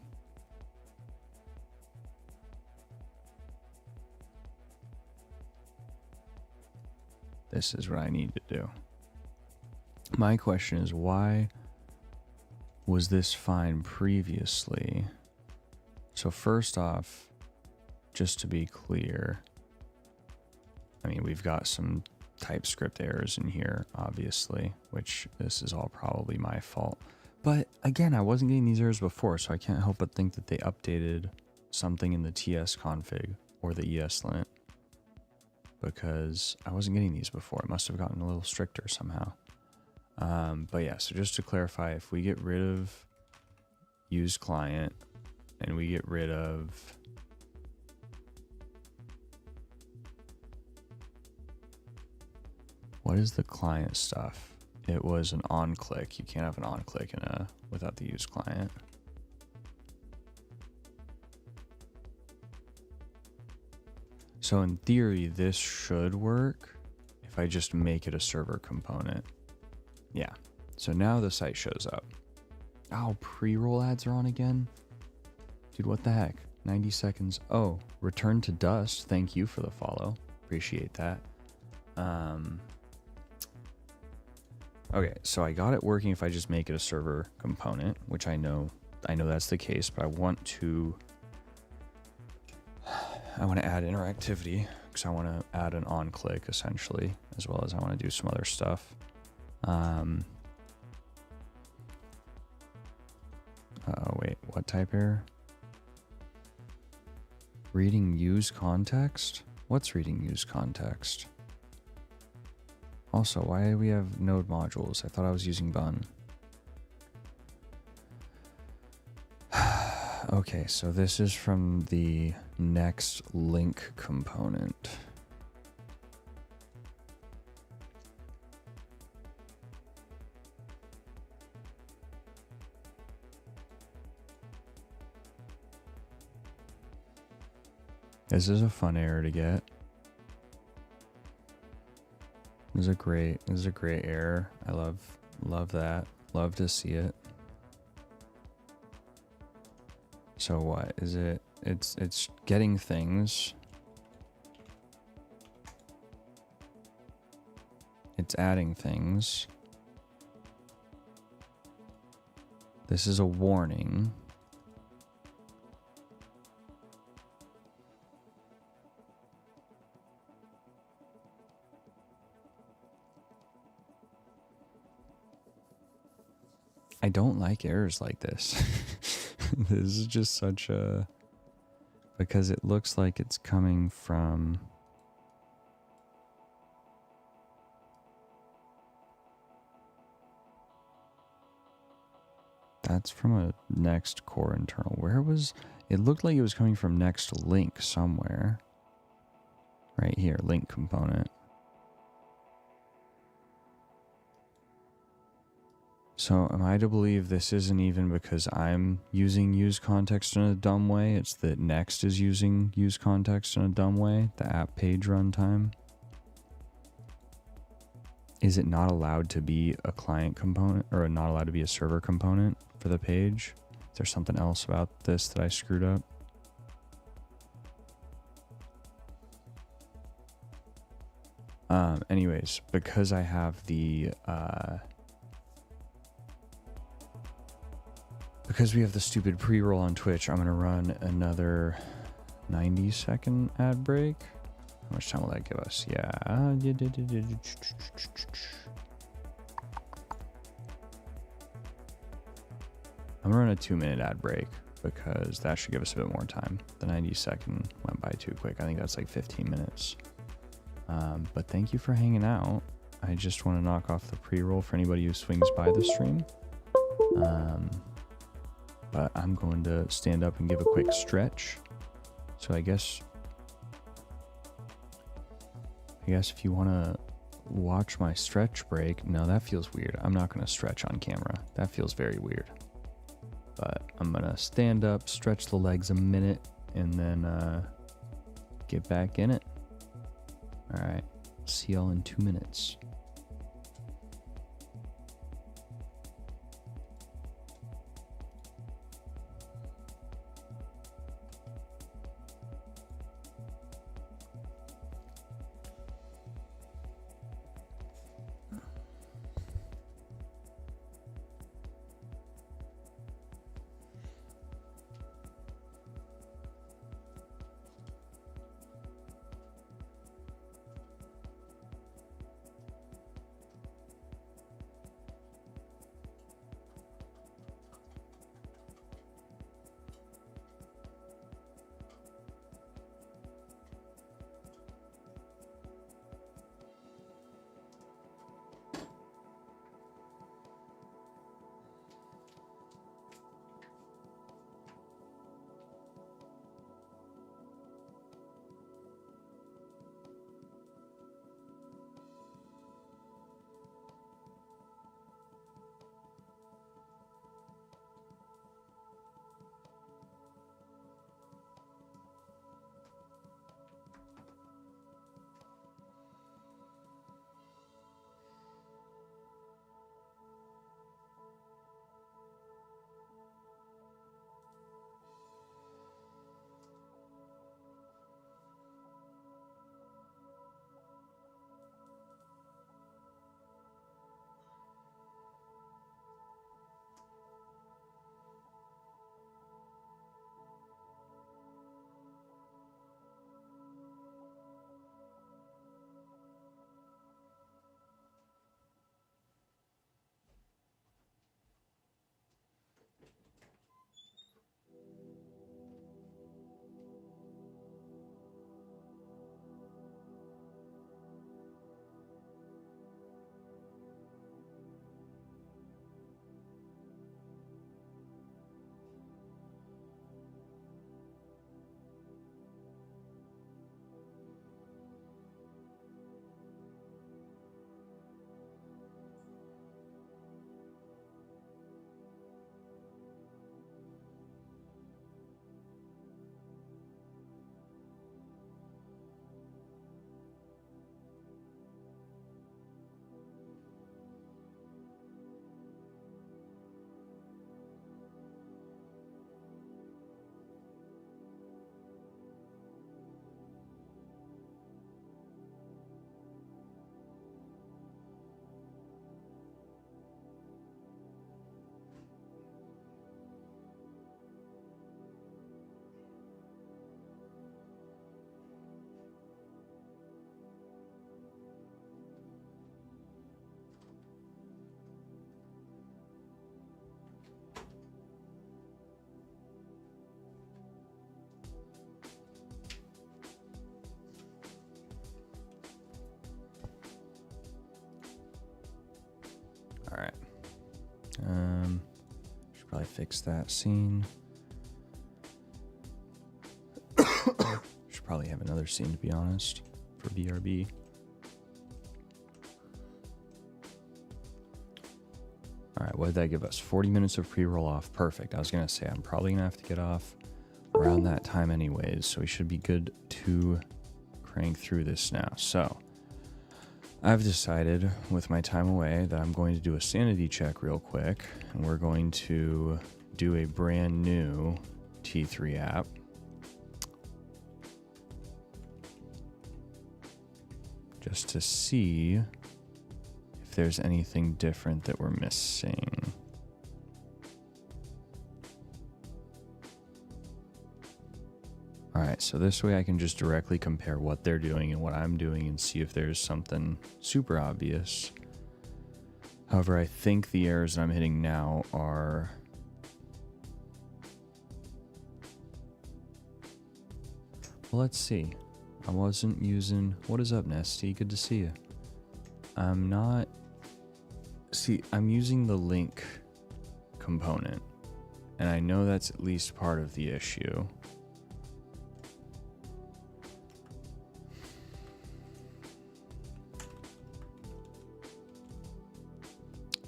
This is what I need to do. My question is, why was this fine previously? So first off, just to be clear, I mean, we've got some TypeScript errors in here, obviously, which this is all probably my fault. But again, I wasn't getting these errors before, so I can't help but think that they updated something in the TS config or the ESLint, because I wasn't getting these before. It must have gotten a little stricter somehow. But yeah, so just to clarify, if we get rid of use client and we get rid of what is the client stuff? It was an on click. You can't have an on click without the use client. So in theory, this should work if I just make it a server component. Yeah. So now the site shows up. Oh, pre-roll ads are on again? Dude, what the heck? 90 seconds. Oh, return to dust. Thank you for the follow. Appreciate that. Okay, so I got it working if I just make it a server component, which I know that's the case, but I want to add interactivity because I want to add an on click essentially, as well as I want to do some other stuff. Wait, what type error? Reading use context? What's reading use context? Also, why do we have node modules? I thought I was using bun. Okay, so this is from the next link component. This is a fun error to get. This is a great error. I love that. Love to see it. So what is it? It's getting things. It's adding things. This is a warning. I don't like errors like this. This is just such a... Because it looks like it's coming from... That's from a next core internal. Where was... It looked like it was coming from next link somewhere. Right here, link component. So am I to believe this isn't even because I'm using use context in a dumb way? It's that Next is using use context in a dumb way? The app page runtime? Is it not allowed to be a client component or not allowed to be a server component for the page? Is there something else about this that I screwed up? Anyways, because I have the because we have the stupid pre-roll on Twitch, I'm gonna run another 90-second ad break. How much time will that give us? Yeah. I'm gonna run a 2-minute ad break because that should give us a bit more time. The 90-second went by too quick. I think that's like 15 minutes. But thank you for hanging out. I just want to knock off the pre-roll for anybody who swings by the stream. But I'm going to stand up and give a quick stretch. So I guess if you want to watch my stretch break, no, that feels weird. I'm not going to stretch on camera. That feels very weird. But I'm going to stand up, stretch the legs a minute, and then get back in it. All right. See y'all in 2 minutes. All right. Should probably fix that scene. Should probably have another scene, to be honest, for BRB. All right, what did that give us? 40 minutes of pre-roll off. Perfect. I was going to say, I'm probably going to have to get off around that time anyways, so we should be good to crank through this now. So I've decided with my time away that I'm going to do a sanity check real quick, and we're going to do a brand new T3 app. just to see if there's anything different that we're missing. All right, so this way I can just directly compare what they're doing and what I'm doing and see if there's something super obvious. However, I think the errors that I'm hitting now are... Well, let's see. I wasn't using... What is up, Nesty? Good to see you. I'm not... See, I'm using the link component, and I know that's at least part of the issue.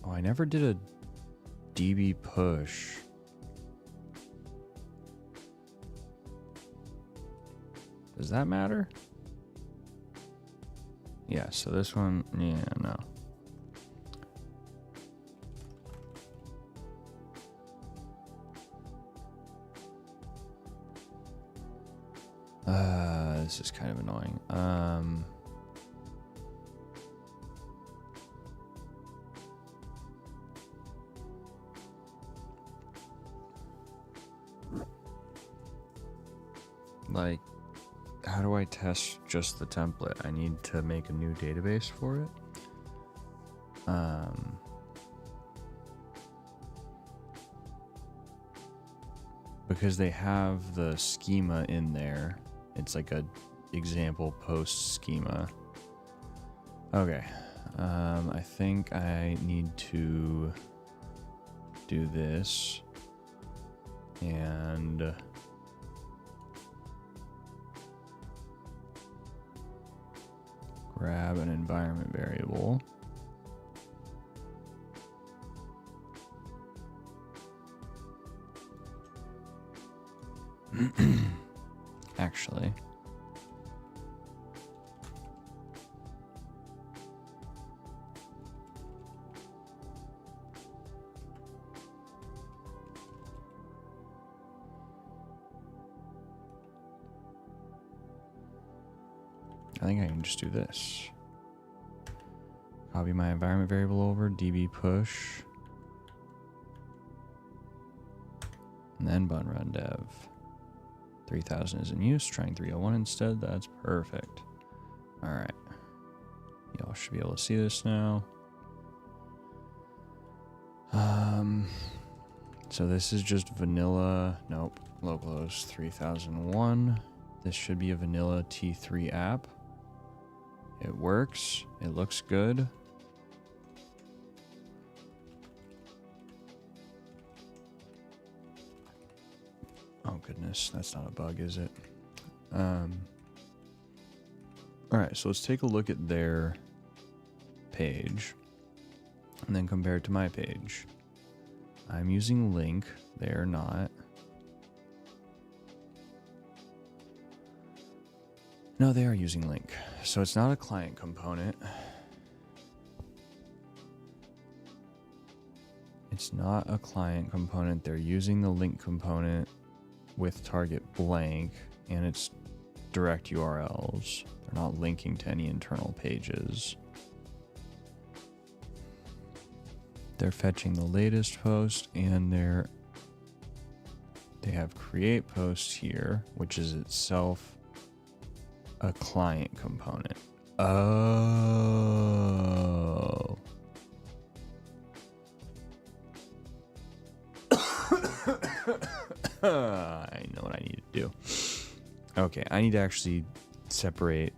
Oh, I never did a DB push. Does that matter? Yeah, so this one, yeah, no. This is kind of annoying. Like, how do I test just the template? I need to make a new database for it. Because they have the schema in there. It's like a example post schema. Okay. I think I need to do this and grab an environment variable. Actually, I think I can just do this. Copy my environment variable over, db push, and then bun run dev. 3000 is in use, trying 301 instead. That's perfect. All right. Y'all should be able to see this now. So this is just vanilla, nope, localhost 3001. This should be a vanilla T3 app. It works, it looks good. Oh goodness, that's not a bug, is it? All right, so let's take a look at their page and then compare it to my page. I'm using link, they're not. No, they are using link. So it's not a client component. It's not a client component. They're using the link component with target blank, and it's direct URLs. They're not linking to any internal pages. They're fetching the latest post, and they have create post here, which is itself a client component. Oh. I know what I need to do. Okay, I need to actually separate.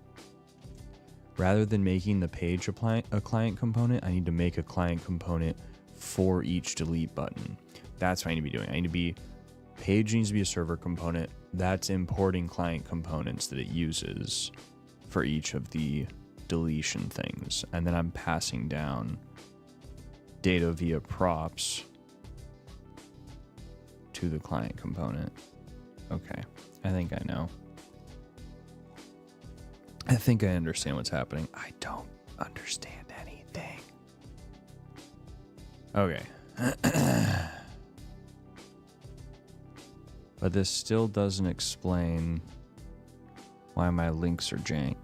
Rather than making the page a client component, I need to make a client component for each delete button. That's what I need to be doing. I need to be, page needs to be a server component. That's importing client components that it uses for each of the deletion things. And then I'm passing down data via props to the client component. Okay, I think I know. I think I understand what's happening. I don't understand anything. Okay. But this still doesn't explain why my links are jank.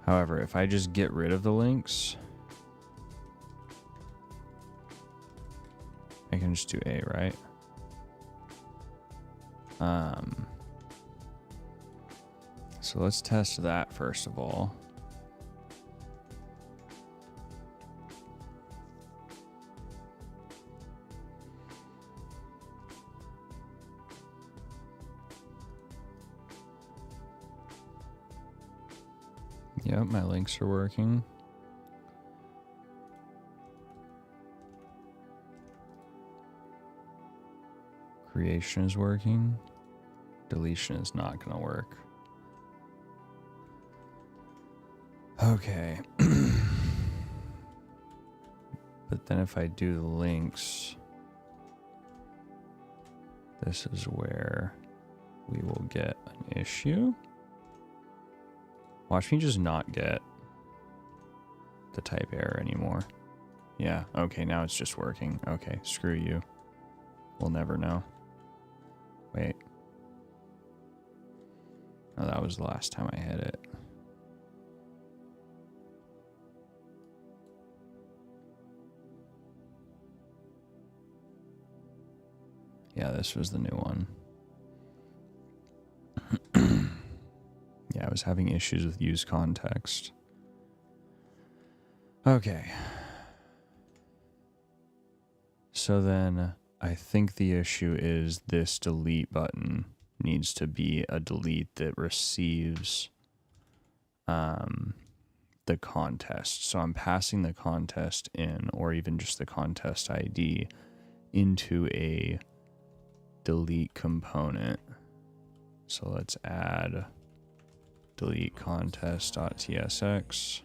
However, if I just get rid of the links, I can just do A, right? So let's test that first of all. Yep, my links are working. Creation is working. Deletion is not going to work. Okay. But then if I do the links, this is where we will get an issue. Watch me just not get the type error anymore. Yeah, okay, now it's just working. Okay, screw you. We'll never know. Wait. Oh, that was the last time I hit it. Yeah, this was the new one. Yeah, I was having issues with use context. Okay. So then I think the issue is this delete button needs to be a delete that receives the contest. So I'm passing the contest in, or even just the contest ID, into a delete component. So let's add delete contest.tsx.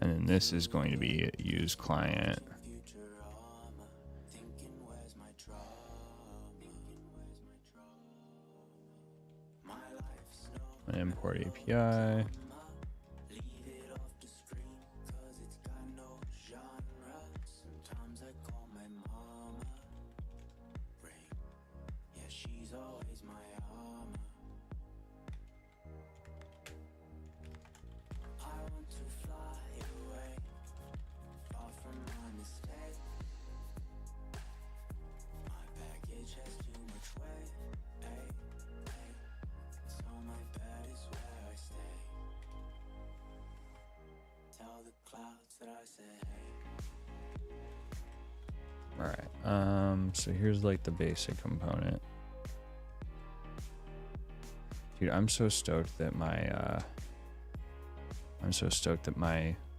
And then this is going to be use client. And import API. So here's like the basic component. Dude, I'm so stoked that my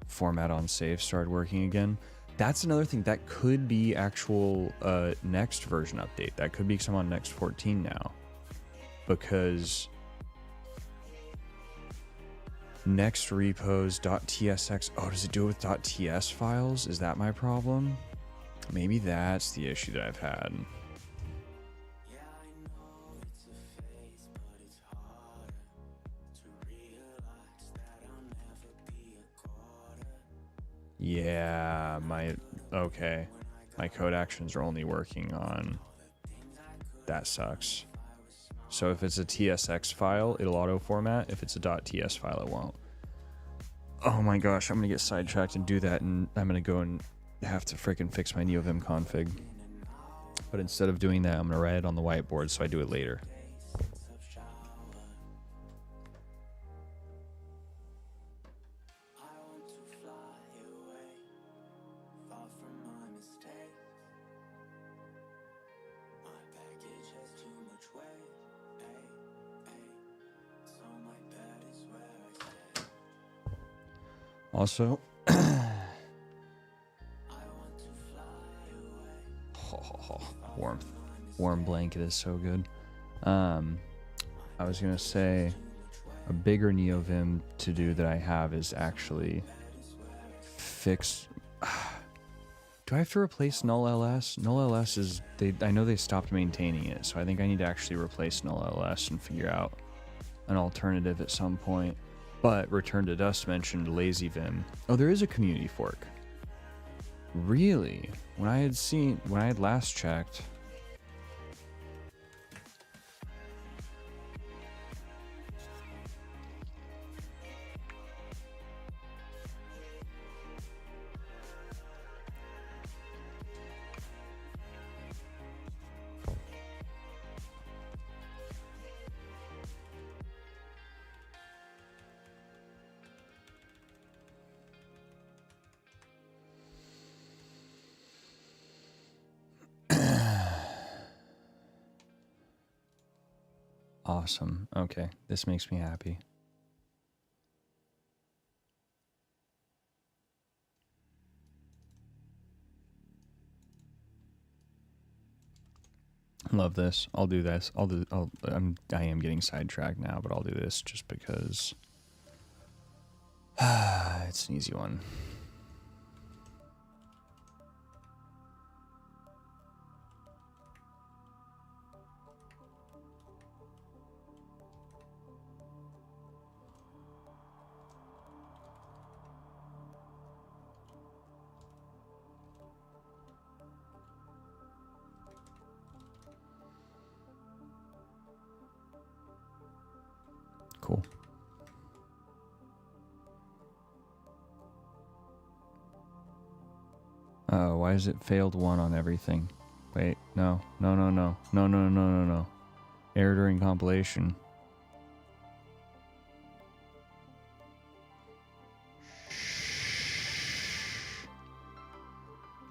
format on save started working again. That's another thing that could be actual next version update. That could be because I'm on next 14 now, because next repos.tsx. Oh, does it do it with .ts files? Is that my problem? Maybe that's the issue that I've had. Yeah, my code actions are only working on that. Sucks. So if it's a TSX file, it'll auto format. If it's a .ts file, it won't. Oh my gosh, I'm gonna get sidetracked and do that, and I'm gonna go and have to freaking fix my NeoVim config. But instead of doing that, I'm gonna write it on the whiteboard so I do it later. Also, warm blanket is so good. I was gonna say a bigger NeoVim to do that I have is actually fix. Do I have to replace null ls? Null ls is I know they stopped maintaining it, so I think I need to actually replace null ls and figure out an alternative at some point. But Return to Dust mentioned LazyVim. Oh, there is a community fork. Really? When I had last checked, Awesome. Okay, this makes me happy. Love this. I'll do this. I am getting sidetracked now, but I'll do this just because it's an easy one. Cool. Why is it failed 1 on everything? Wait, no. Error during compilation.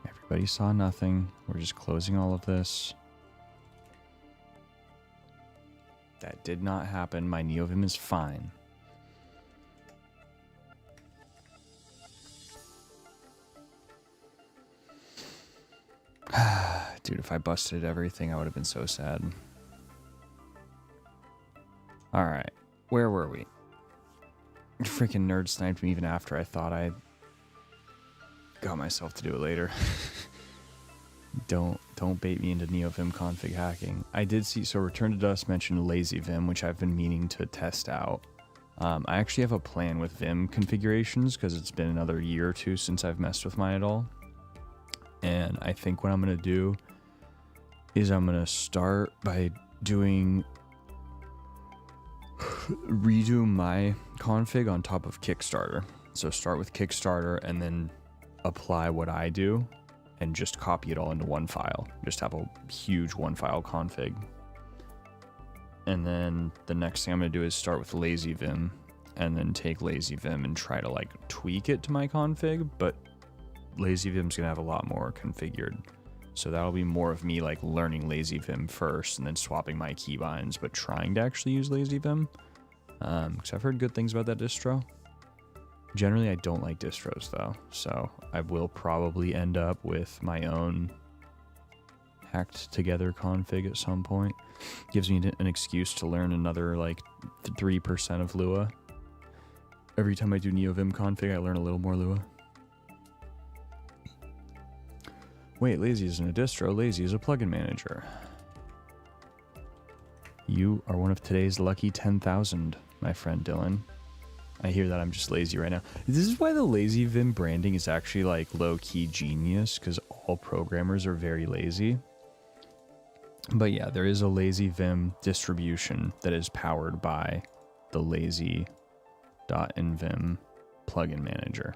Everybody saw nothing. We're just closing all of this. That did not happen. My Neovim is fine. Dude, if I busted everything, I would have been so sad. Alright, where were we? Freaking nerd sniped me even after I thought I got myself to do it later. Don't bait me into NeoVim config hacking. I did see, so Return to Dust mentioned Lazy Vim, which I've been meaning to test out. I actually have a plan with Vim configurations because it's been another year or two since I've messed with mine at all. And I think what I'm going to do is I'm going to start by redo my config on top of Kickstarter. So start with Kickstarter and then apply what I do and just copy it all into one file. Just have a huge one file config. And then the next thing I'm going to do is start with Lazy Vim and then take Lazy Vim and try to like tweak it to my config, but Lazy Vim's going to have a lot more configured. So that'll be more of me like learning Lazy Vim first and then swapping my keybinds, but trying to actually use Lazy Vim. Because I've heard good things about that distro. Generally, I don't like distros though, so I will probably end up with my own hacked together config at some point. Gives me an excuse to learn another like 3% of Lua. Every time I do NeoVim config, I learn a little more Lua. Wait, Lazy isn't a distro, Lazy is a plugin manager. You are one of today's lucky 10,000, my friend Dylan. I hear that I'm just lazy right now. This is why the Lazy Vim branding is actually like low-key genius, because all programmers are very lazy. But yeah, there is a Lazy Vim distribution that is powered by the lazy.nvim plugin manager.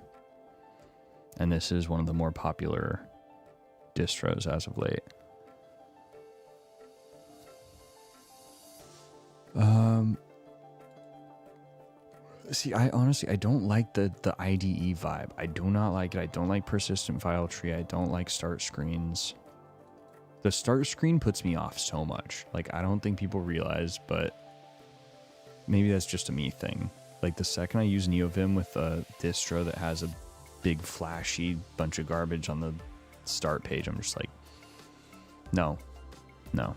And this is one of the more popular distros as of late. See, I honestly don't like the IDE vibe. I do not like it. I don't like persistent file tree. I don't like start screens. The start screen puts me off so much. Like, I don't think people realize, but maybe that's just a me thing. Like, the second I use NeoVim with a distro that has a big flashy bunch of garbage on the start page, I'm just like, no. I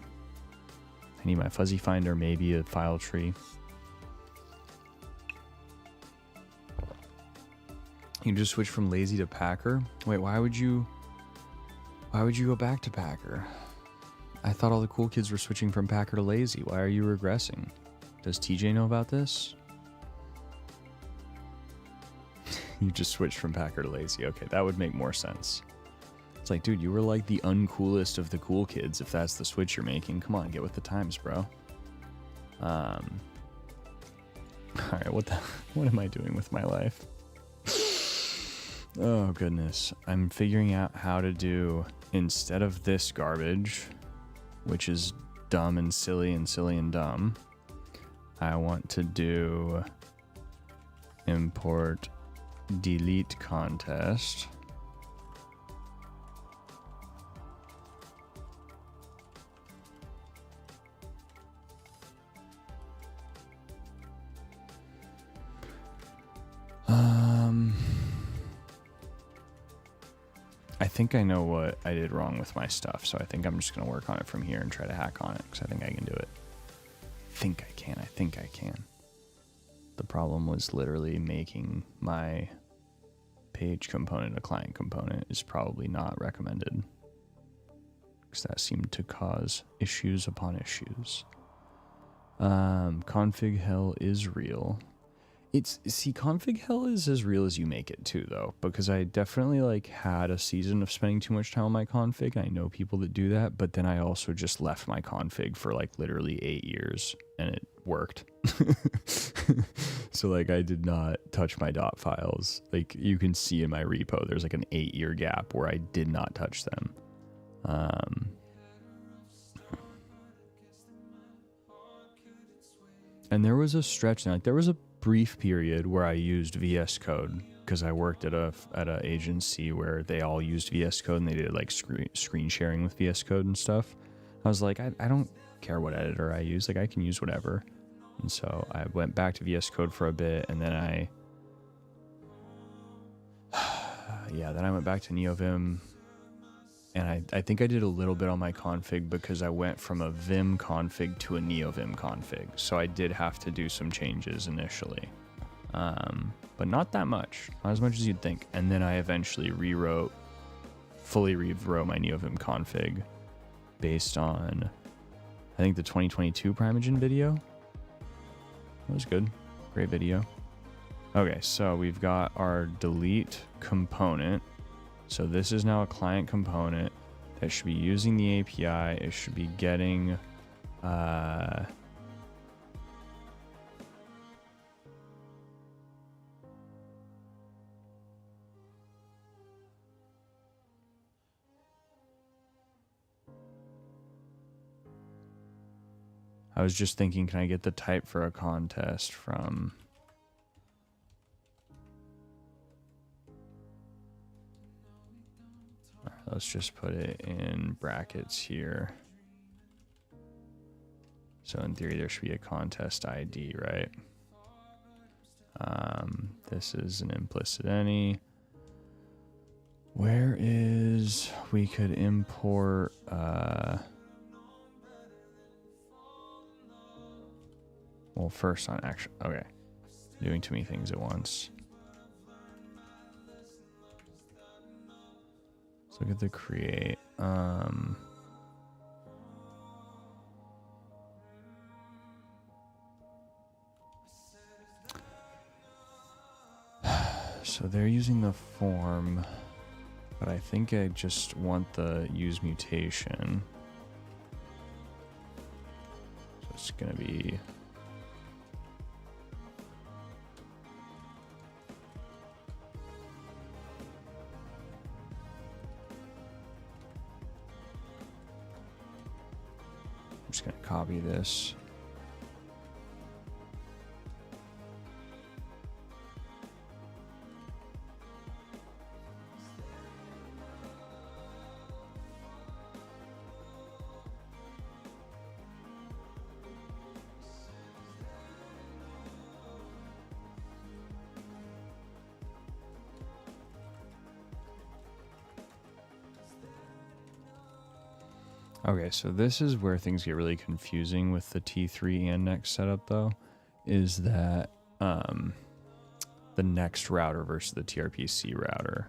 need my fuzzy finder, maybe a file tree. You just switch from lazy to Packer? Wait, why would you go back to Packer? I thought all the cool kids were switching from Packer to lazy. Why are you regressing? Does TJ know about this? You just switched from Packer to lazy. Okay, that would make more sense. It's like, dude, you were like the uncoolest of the cool kids if that's the switch you're making. Come on, get with the times, bro. Alright, what am I doing with my life? Oh, goodness. I'm figuring out how to do, instead of this garbage, which is dumb and silly and dumb, I want to do import delete contest. I think I know what I did wrong with my stuff, so I think I'm just going to work on it from here and try to hack on it, because I think I can do it. I think I can. The problem was literally making my page component a client component is probably not recommended, because that seemed to cause issues upon issues. Config hell is real. Config hell is as real as you make it too, though, because I definitely like had a season of spending too much time on my config. I know people that do that, but then I also just left my config for like literally 8 years and it worked. So like I did not touch my dot files. Like you can see in my repo, there's like an 8-year gap where I did not touch them. And there was a stretch, like there was a brief period where I used VS Code because I worked at a agency where they all used VS Code and they did like screen sharing with VS Code and stuff. I was like, I don't care what editor I use, like I can use whatever. And so I went back to VS Code for a bit, and then I went back to NeoVim. And I think I did a little bit on my config because I went from a Vim config to a NeoVim config. So I did have to do some changes initially. But not that much. Not as much as you'd think. And then I eventually fully rewrote my NeoVim config based on, I think, the 2022 Primeagen video. It was good. Great video. Okay, so we've got our delete component. So this is now a client component that should be using the API. It should be getting I was just thinking, can I get the type for a contest from... Let's just put it in brackets here. So in theory, there should be a contest ID, right? This is an implicit any. Where is... We could import... Well, first on action. Okay. Doing too many things at once. Look at the create. So they're using the form, but I think I just want the use mutation. So it's gonna be... I'm just going to copy this. Okay, so this is where things get really confusing with the T3 and Next setup, though, is that the Next router versus the TRPC router.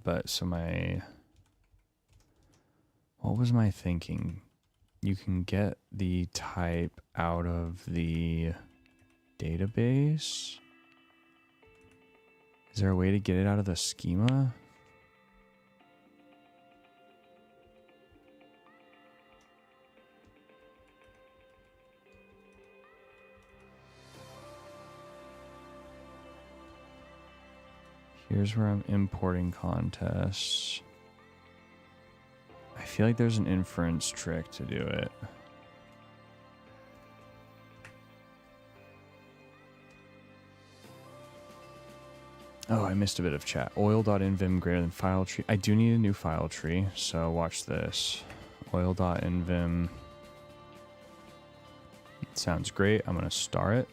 But so what was my thinking? You can get the type out of the database. Is there a way to get it out of the schema? Here's where I'm importing contests. I feel like there's an inference trick to do it. Oh, I missed a bit of chat. Oil.invim greater than file tree. I do need a new file tree, so watch this. Oil.invim Sounds great. I'm going to star it.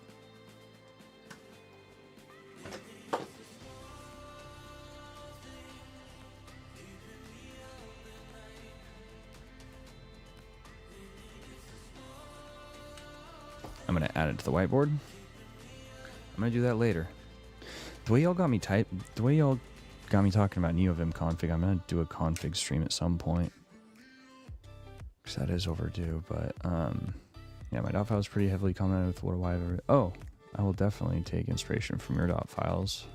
I'm going to add it to the whiteboard. I'm going to do that later. The way y'all got me talking about NeoVim config, I'm going to do a config stream at some point. Because that is overdue, but yeah, my dot file is pretty heavily commented with what do I ever... Oh, I will definitely take inspiration from your dot files.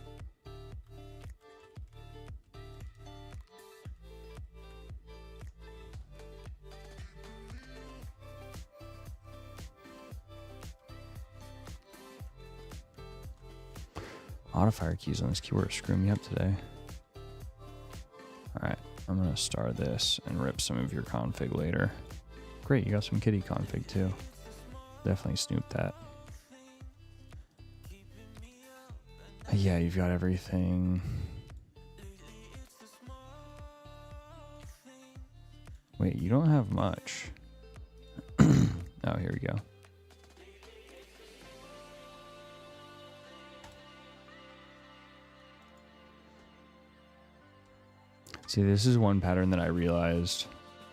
Modifier keys on this keyword are screwing me up today. Alright, I'm going to star this and rip some of your config later. Great, you got some kitty config too. Definitely snoop that. Yeah, you've got everything. Wait, you don't have much. Oh, here we go. See, this is one pattern that I realized.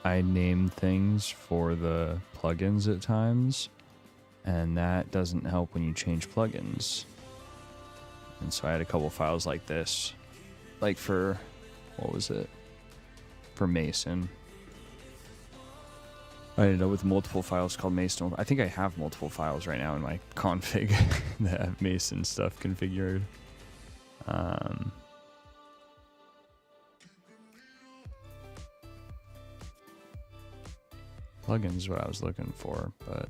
I name things for the plugins at times, and that doesn't help when you change plugins. And so I had a couple files like this, like for, what was it? For Mason. I ended up with multiple files called Mason. I think I have multiple files right now in my config that have Mason stuff configured. Plugins is what I was looking for, but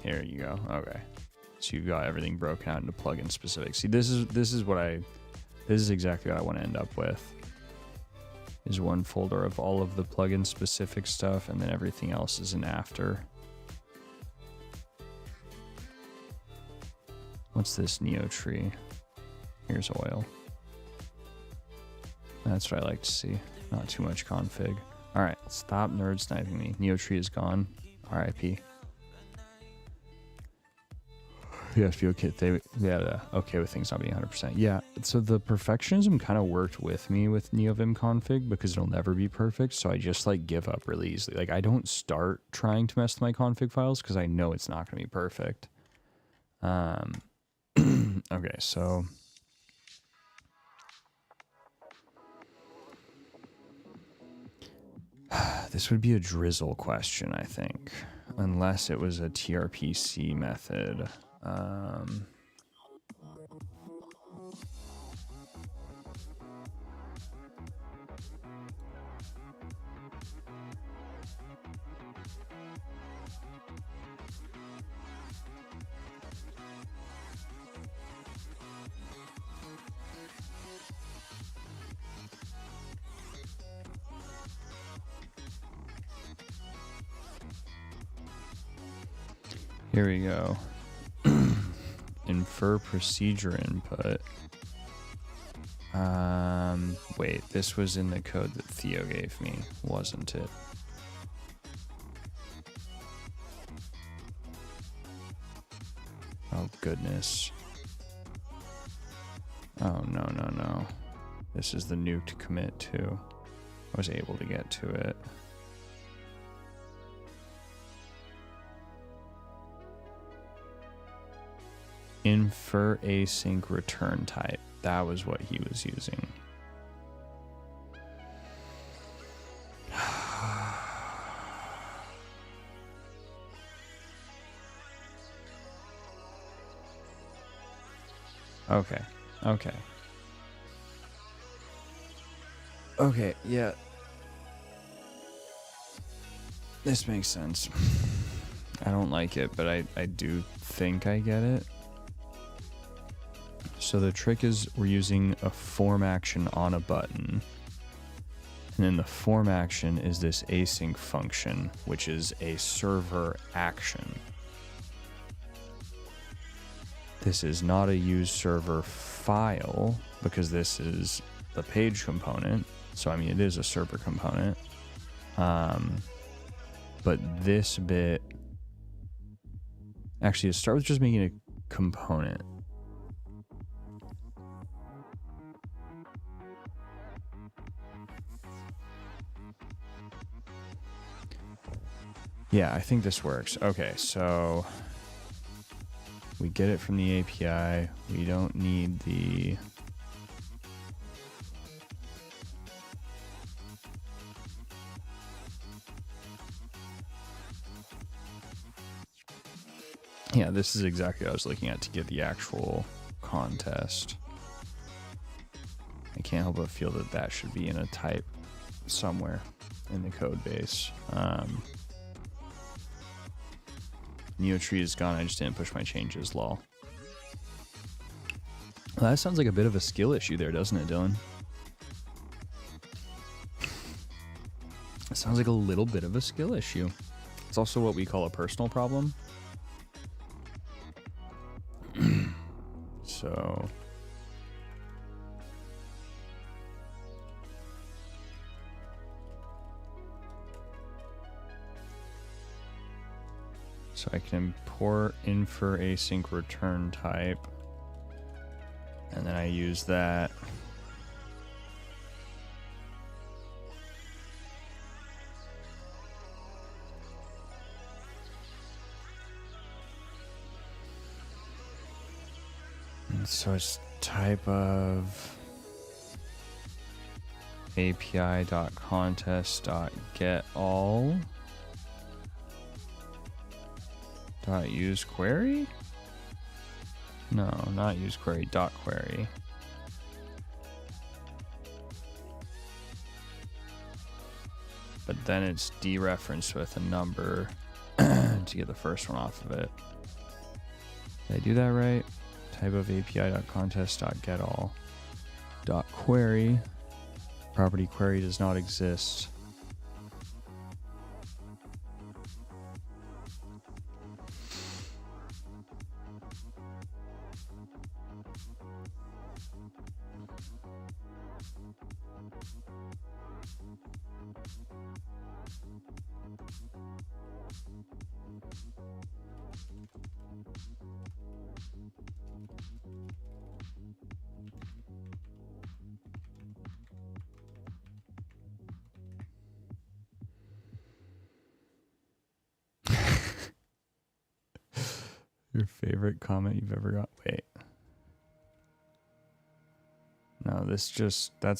here you go. Okay, so you've got everything broken out into plugin specific. See, this is exactly what I want to end up with. Is one folder of all of the plugin specific stuff, and then everything else is in after. What's this NeoTree? Here's oil. That's what I like to see. Not too much config. Alright, stop nerd sniping me. NeoTree is gone. RIP. You have to be okay. Okay with things not being 100%. Yeah, so the perfectionism kind of worked with me with NeoVim config because it'll never be perfect. So I just like give up really easily. Like I don't start trying to mess with my config files because I know it's not going to be perfect. Okay, so this would be a drizzle question, I think, unless it was a TRPC method. Here we go. Infer procedure input. Wait, this was in the code that Theo gave me, wasn't it? Oh goodness. Oh no. This is the nuked commit too. I was able to get to it. Infer async return type. That was what he was using. Okay, yeah. This makes sense. I don't like it, but I do think I get it. So the trick is we're using a form action on a button. And then the form action is this async function, which is a server action. This is not a use server file because this is the page component. So, I mean, it is a server component. But this bit, actually, to start with just making a component. Yeah, I think this works. Okay, so we get it from the API. We don't need the... Yeah, this is exactly what I was looking at to get the actual contest. I can't help but feel that that should be in a type somewhere in the code base. NeoTree is gone. I just didn't push my changes, lol. Well, that sounds like a bit of a skill issue there, doesn't it, Dylan? It sounds like a little bit of a skill issue. It's also what we call a personal problem. So... So I can import infer async return type, and then I use that. And so it's type of api.contest.getAll. .use query? No, not use query, dot query. But then it's dereferenced with a number to get the first one off of it. Did I do that right? Type of api.contest.getAll. Dot query. Property query does not exist. Your favorite comment you've ever got? Wait. No, that's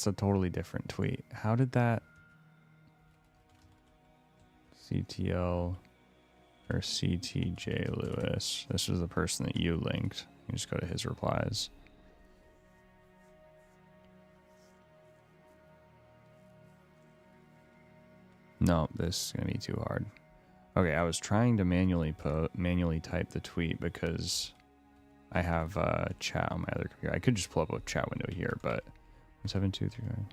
a totally different tweet. How did that... CTL or CTJ Lewis. This was the person that you linked. You just go to his replies. No, this is going to be too hard. Okay, I was trying to manually type the tweet because I have chat on my other computer. I could just pull up a chat window here, but 17239.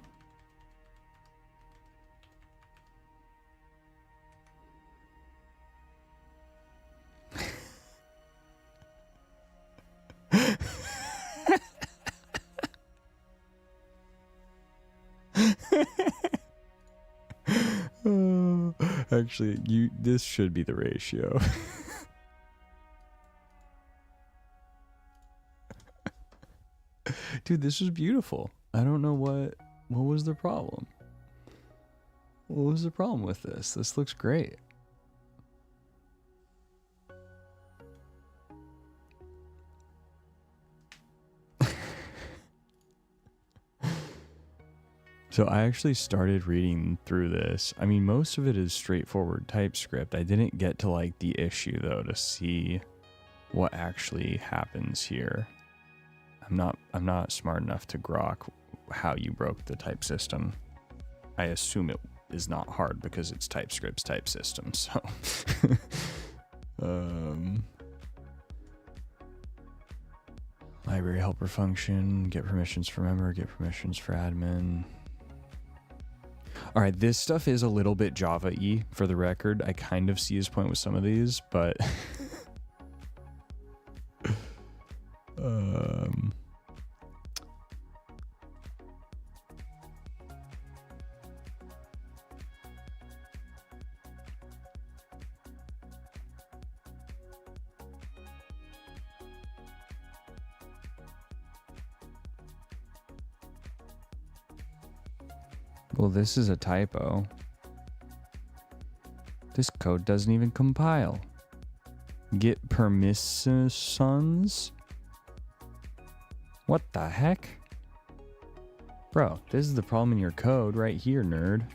Actually, this should be the ratio. Dude, this was beautiful. I don't know what was the problem. What was the problem with this? This looks great. So I actually started reading through this. I mean, most of it is straightforward TypeScript. I didn't get to like the issue though to see what actually happens here. I'm not smart enough to grok how you broke the type system. I assume it is not hard because it's TypeScript's type system. So library helper function, get permissions for member, get permissions for admin. All right, this stuff is a little bit Java-y, for the record. I kind of see his point with some of these, but... Well, this is a typo. This code doesn't even compile. Get permissions? What the heck? Bro, this is the problem in your code right here, nerd.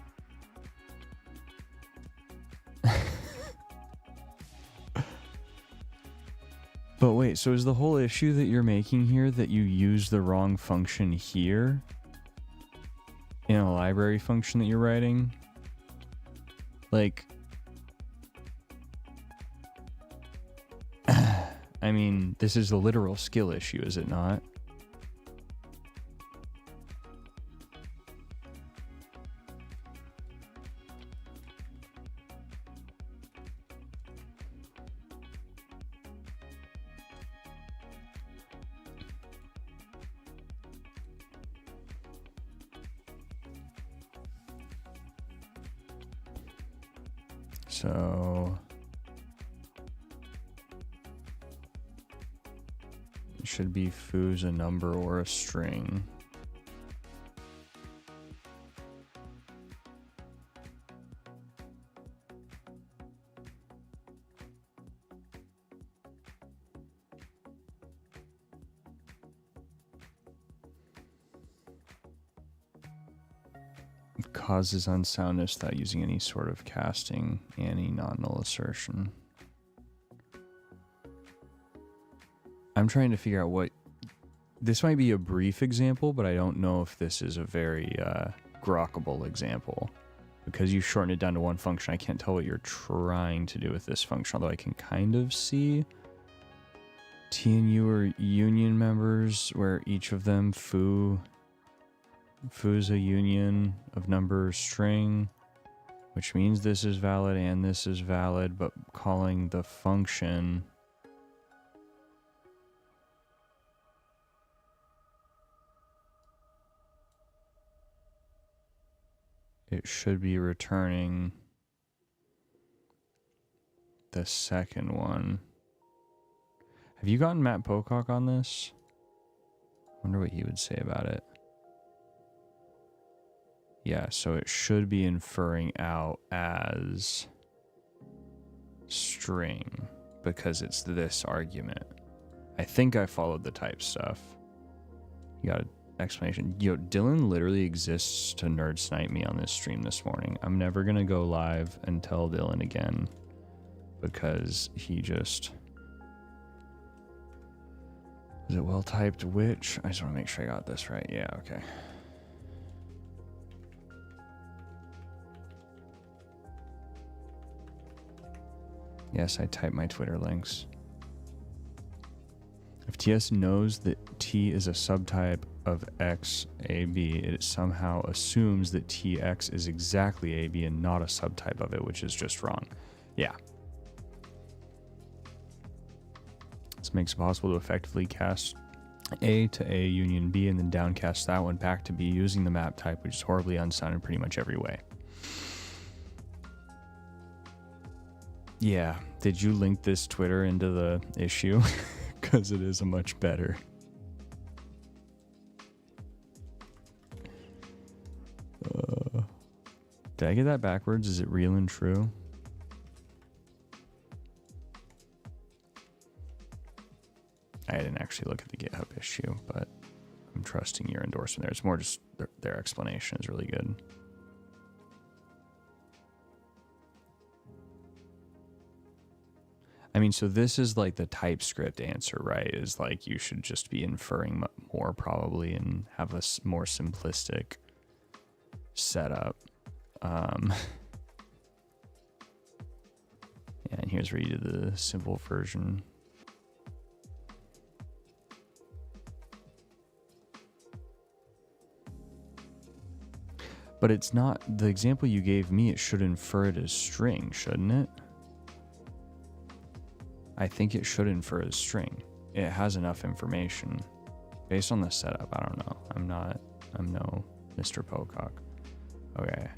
But wait, so is the whole issue that you're making here that you use the wrong function here in a library function that you're writing? Like, I mean, this is a literal skill issue, is it not? So it should be foo's a number or a string. Causes unsoundness without using any sort of casting, any non-null assertion. I'm trying to figure out what... This might be a brief example, but I don't know if this is a very grokkable example. Because you shorten it down to one function, I can't tell what you're trying to do with this function, although I can kind of see T and U are union members, where each of them, foo's a union of number or string, which means this is valid and this is valid, but calling the function it should be returning the second one. Have you gotten Matt Pocock on this? I wonder what he would say about it. Yeah, so it should be inferring out as string because it's this argument. I think I followed the type stuff. You got an explanation. Yo, Dylan literally exists to nerd snipe me on this stream this morning. I'm never going to go live and tell Dylan again because he just... Is it well typed which? I just want to make sure I got this right. Yeah, okay. Yes, I type my Twitter links. If TS knows that T is a subtype of XAB, it somehow assumes that TX is exactly AB and not a subtype of it, which is just wrong. Yeah. This makes it possible to effectively cast A to A union B and then downcast that one back to B using the map type, which is horribly unsound in pretty much every way. Yeah, did you link this Twitter into the issue? Because it is a much better. Did I get that backwards? Is it real and true? I didn't actually look at the GitHub issue, but I'm trusting your endorsement there. It's more just their explanation is really good. I mean, so this is like the TypeScript answer, right? Is like you should just be inferring more probably and have a more simplistic setup. Yeah, and here's where you do the simple version. But it's not, the example you gave me, it should infer it as string, shouldn't it? I think it should infer as string. It has enough information. Based on the setup, I don't know. I'm no Mr. Pocock. Okay.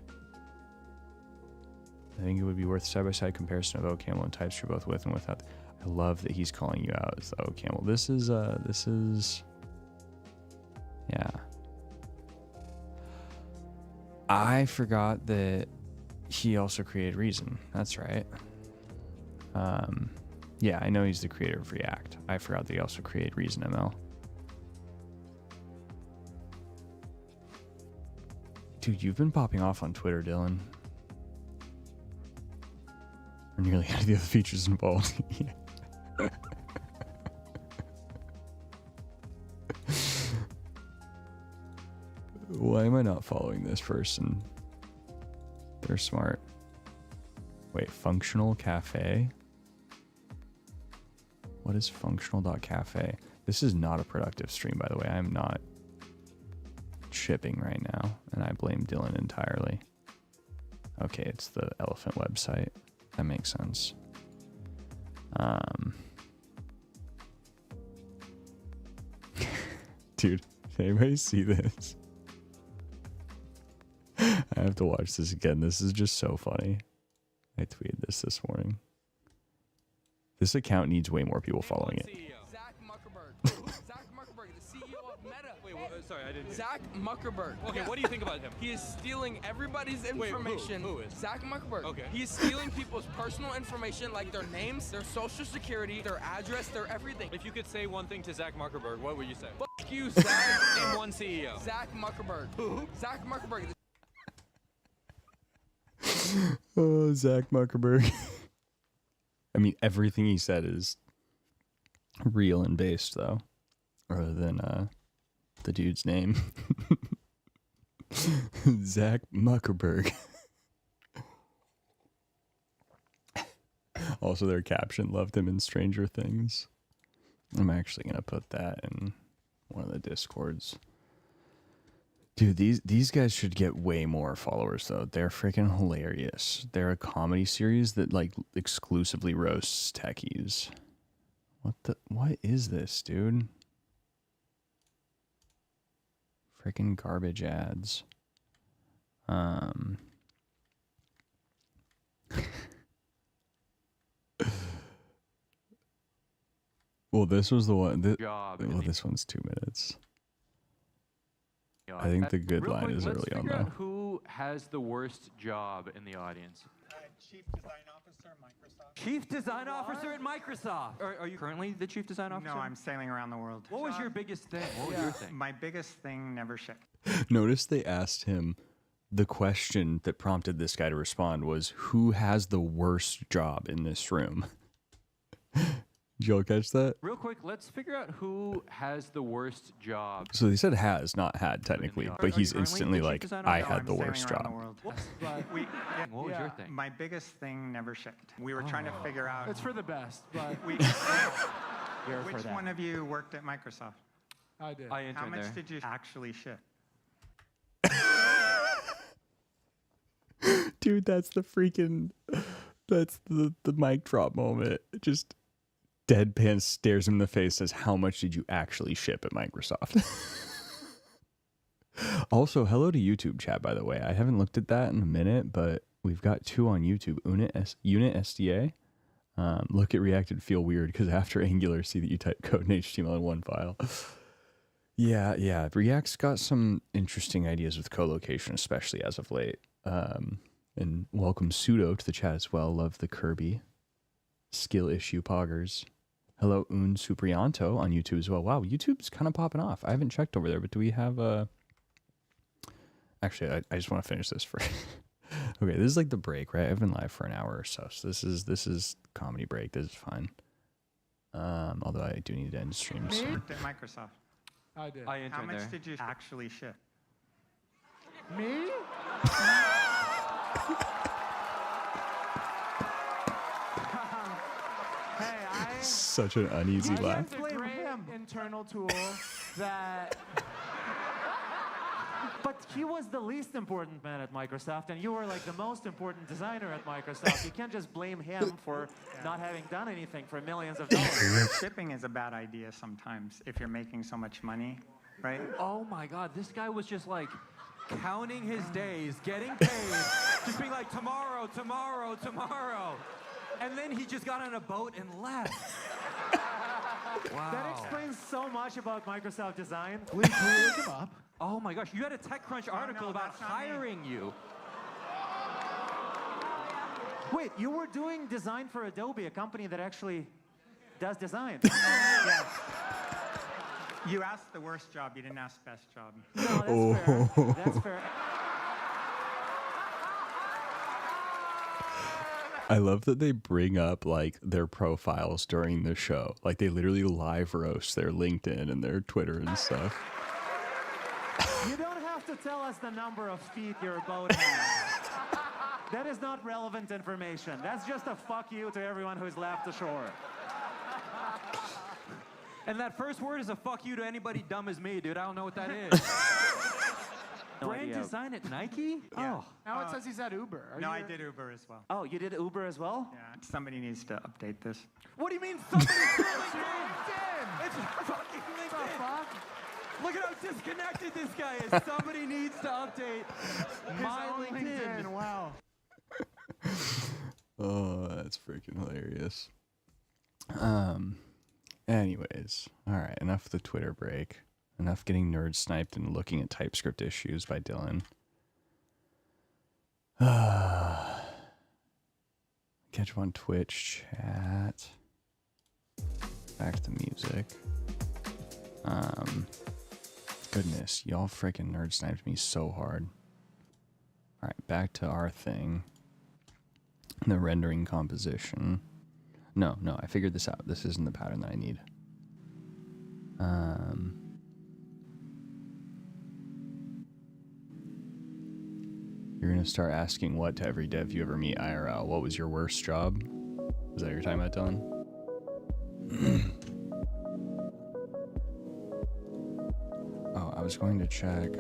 I think it would be worth side-by-side comparison of OCaml and TypeScript both with and without. I love that he's calling you out as the OCaml. This is, yeah. I forgot that he also created Reason. That's right. Yeah, I know he's the creator of React. I forgot that he also created Reason ML. Dude, you've been popping off on Twitter, Dylan. Or nearly any of the other features involved. Why am I not following this person? They're smart. Wait, Functional Cafe? What is functional.cafe? This is not a productive stream, by the way. I'm not shipping right now, and I blame Dylan entirely. Okay, it's the elephant website. That makes sense. Dude, did anybody see this? I have to watch this again. This is just so funny. I tweeted this morning. This account needs way more people following it. Zach Muckerberg. Zach Muckerberg, the CEO of Meta. Wait, sorry, I didn't. Zach Muckerberg. Okay, what do you think about him? He is stealing everybody's information. Who is? Zach Muckerberg. Okay. He's stealing people's personal information, like their names, their social security, their address, their everything. If you could say one thing to Zach Muckerberg, what would you say? Fuck you, Zach. Name one CEO. Zach Muckerberg. Who? Zach Muckerberg. Oh, Zach Muckerberg. I mean, everything he said is real and based, though, rather than the dude's name. Zach Muckerberg. Also, their caption loved him in Stranger Things. I'm actually going to put that in one of the Discords. Dude, these guys should get way more followers, though. They're freaking hilarious. They're a comedy series that, like, exclusively roasts techies. What is this, dude? Freaking garbage ads. Well, this was the one. Well, this one's 2 minutes. I think the good line is early on, though. Who has the worst job in the audience? Chief Design Officer, Microsoft. Chief Design Officer at Microsoft. Are you currently the Chief Design Officer? No, I'm sailing around the world. What was your biggest thing? What was your thing? My biggest thing never shipped. Notice they asked him, the question that prompted this guy to respond was, who has the worst job in this room? Did y'all catch that? Real quick, let's figure out who has the worst job. So they said has, not had, technically, but he's currently instantly the like, chief designer? I No, had I'm the sailing worst around job. the world. What was your thing? My biggest thing never shipped. We were trying to figure out It's for the best, but which that. one of you worked at Microsoft. I did. I How interned much there. did you actually ship? Dude, that's the freaking, that's the mic drop moment. It just deadpan stares him in the face, says, how much did you actually ship at Microsoft? Also, hello to YouTube chat, by the way. I haven't looked at that in a minute, but we've got 2 on YouTube. Unit SDA. Look at React and feel weird because after Angular, see that you type code in HTML in one file. Yeah. React's got some interesting ideas with co-location, especially as of late. And welcome Pseudo to the chat as well. Love the Kirby. Skill issue poggers. Hello, Un Suprianto on YouTube as well. Wow, YouTube's kind of popping off. I haven't checked over there, but do we have Actually, I just want to finish this first. Okay, this is like the break, right? I've been live for an hour or so, so this is comedy break. This is fine. Although I do need to end stream soon. Worked at Microsoft. I did. I How interned much there. did you actually ship? Me? Hey, Such an uneasy I laugh. used a great internal tool that. But he was the least important man at Microsoft, and you were like the most important designer at Microsoft. You can't just blame him for not having done anything for millions of dollars. Shipping is a bad idea sometimes if you're making so much money, right? Oh my God, this guy was just like counting his days, getting paid, just being like, tomorrow, tomorrow, tomorrow. And then he just got on a boat and left. That explains so much about Microsoft design. Lee, can we look him up? Oh my gosh, you had a TechCrunch article no, about that's not me. hiring you. Wait, you were doing design for Adobe, a company that actually does design. Yes. You asked the worst job, you didn't ask best job. No, that's fair. That's fair. I love that they bring up like their profiles during the show. Like they literally live roast their LinkedIn and their Twitter and stuff. You don't have to tell us the number of feet your boat has. That is not relevant information. That's just a fuck you to everyone who's left the shore. And that first word is a fuck you to anybody dumb as me, dude. I don't know what that is. Brand idea. design at Nike? Yeah. Now it says he's at Uber. Are No, you I did Uber as well. Oh, you did Uber as well? Yeah, somebody needs to update this. What do you mean somebody's LinkedIn? LinkedIn! It's fucking What the LinkedIn. fuck? Look at how disconnected this guy is. Somebody needs to update my His own LinkedIn. Wow. Oh, that's freaking hilarious. Anyways, all right, enough of the Twitter break. Enough getting nerd sniped and looking at TypeScript issues by Dylan. Catch up on Twitch chat. Back to the music. Goodness, y'all freaking nerd sniped me so hard. All right, back to our thing. The rendering composition. No, I figured this out. This isn't the pattern that I need. You're gonna start asking what to every dev you ever meet IRL. What was your worst job? Was that what you're talking about, Dylan? Oh, I was going to check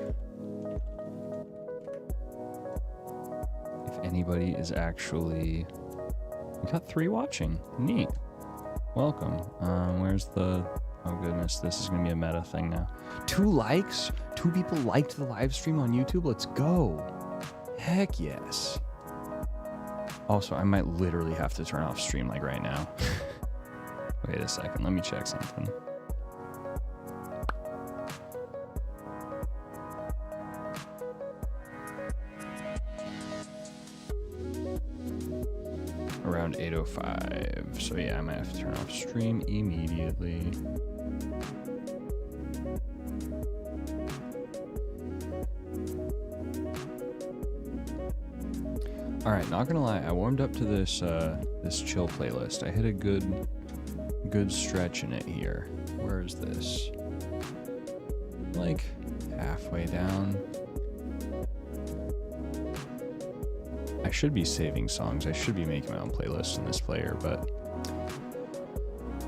if anybody is actually... We got 3 watching. Neat. Welcome. Where's the... Oh goodness, this is gonna be a meta thing now. 2 likes? 2 people liked the live stream on YouTube? Let's go. Heck yes. Also, I might literally have to turn off stream like right now. Wait a second, let me check something. Around 8:05. So yeah, I might have to turn off stream immediately. All right, not gonna lie, I warmed up to this this chill playlist. I hit a good stretch in it here. Where is this? Like halfway down. I should be saving songs. I should be making my own playlist in this player, but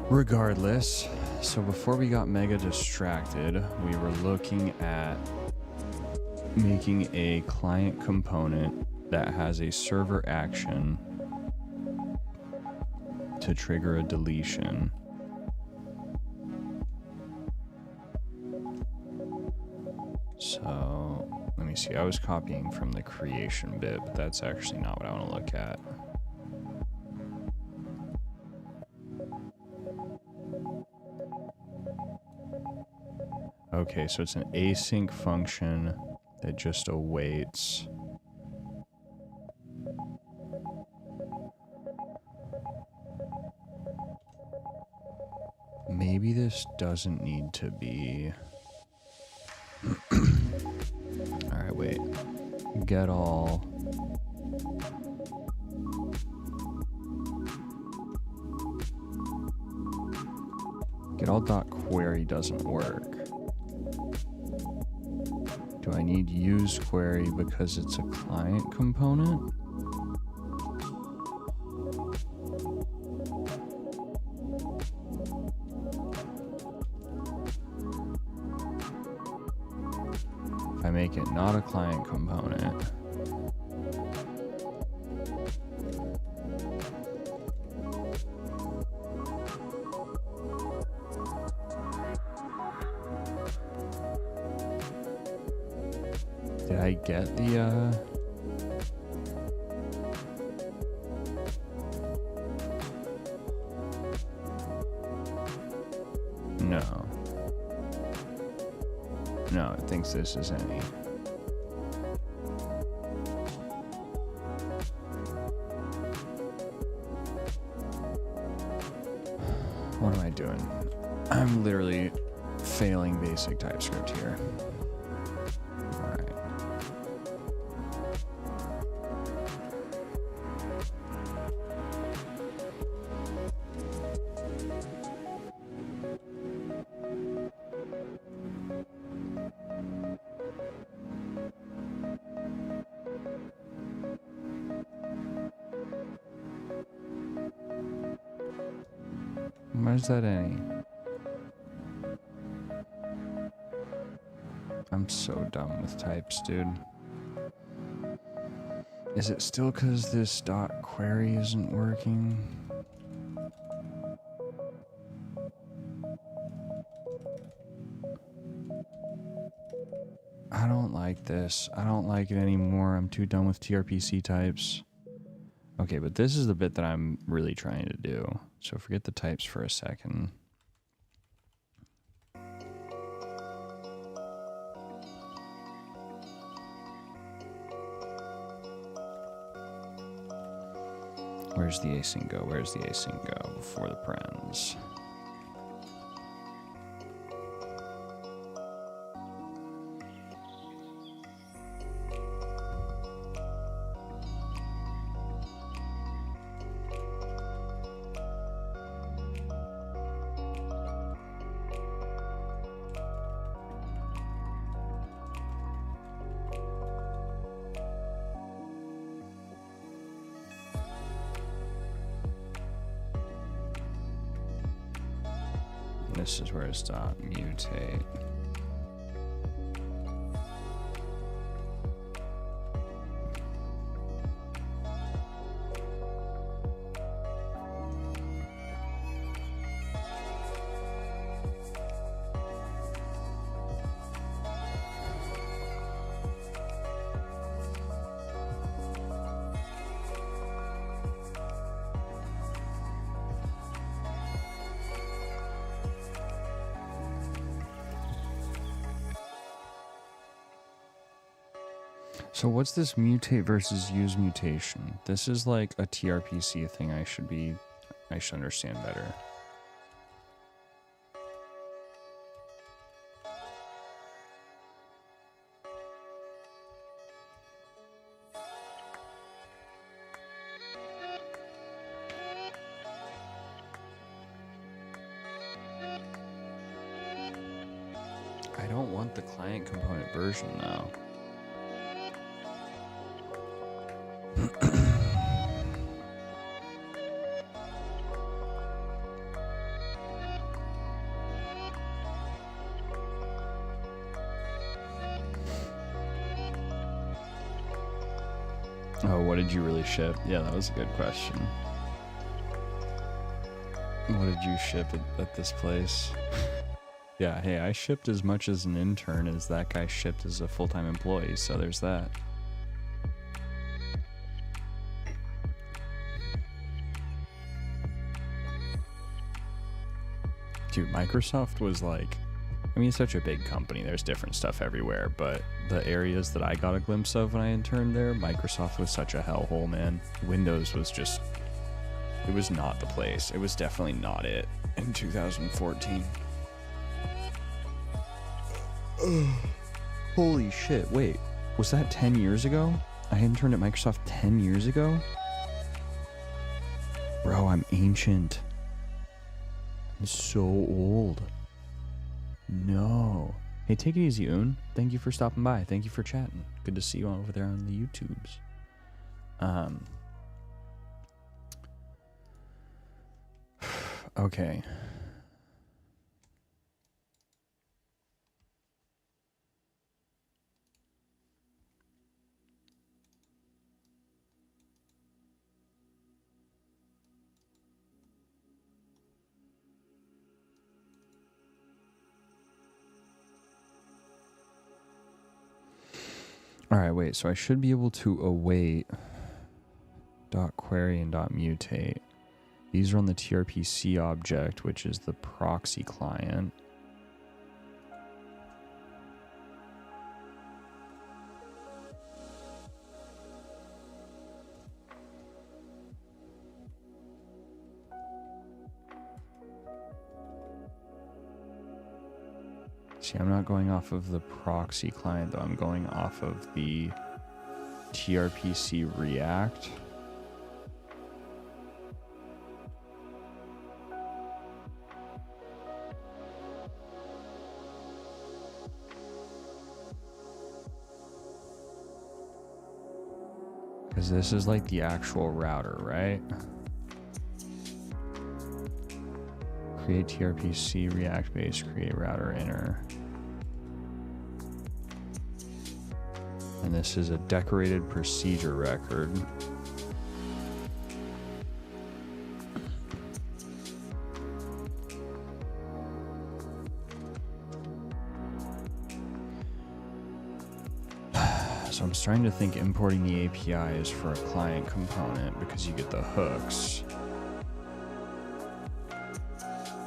regardless. So before we got mega distracted, we were looking at making a client component that has a server action to trigger a deletion. So let me see. I was copying from the creation bit, but that's actually not what I want to look at. Okay, so it's an async function that just awaits. Maybe this doesn't need to be... Alright, wait. Get all... Get all dot query doesn't work. Do I need use query because it's a client component? If I make it not a client component, did I get the No, it thinks this is any. What am I doing? I'm literally failing basic TypeScript here. Alright. Where's that any? I'm so dumb with types, dude. Is it still because this dot query isn't working? I don't like this. I don't like it anymore. I'm too done with TRPC types. Okay, but this is the bit that I'm really trying to do. So forget the types for a second. Where's the async go? Where's the async go before the parens? This is where it's dot mutate. So what's this mutate versus use mutation? This is like a TRPC thing I should understand better. I don't want the client component version now. Oh, what did you really ship? Yeah, that was a good question. What did you ship at this place? Yeah, hey, I shipped as much as an intern as that guy shipped as a full-time employee, so there's that. Dude, Microsoft was like, I mean, it's such a big company. There's different stuff everywhere, but the areas that I got a glimpse of when I interned there, Microsoft was such a hellhole, man. Windows was just, it was not the place. It was definitely not it in 2014. Holy shit, wait. Was that 10 years ago? I interned at Microsoft 10 years ago? Bro, I'm ancient. I'm so old. No. Hey, take it easy, Un. Thank you for stopping by. Thank you for chatting. Good to see you over there on the YouTubes. Okay. All right, wait. So I should be able to await .query and .mutate. These are on the TRPC object, which is the proxy client. See, I'm not going off of the proxy client though. I'm going off of the TRPC React. Because this is like the actual router, right? Create TRPC React base, create router inner. And this is a decorated procedure record. So I'm starting to think importing the API is for a client component because you get the hooks.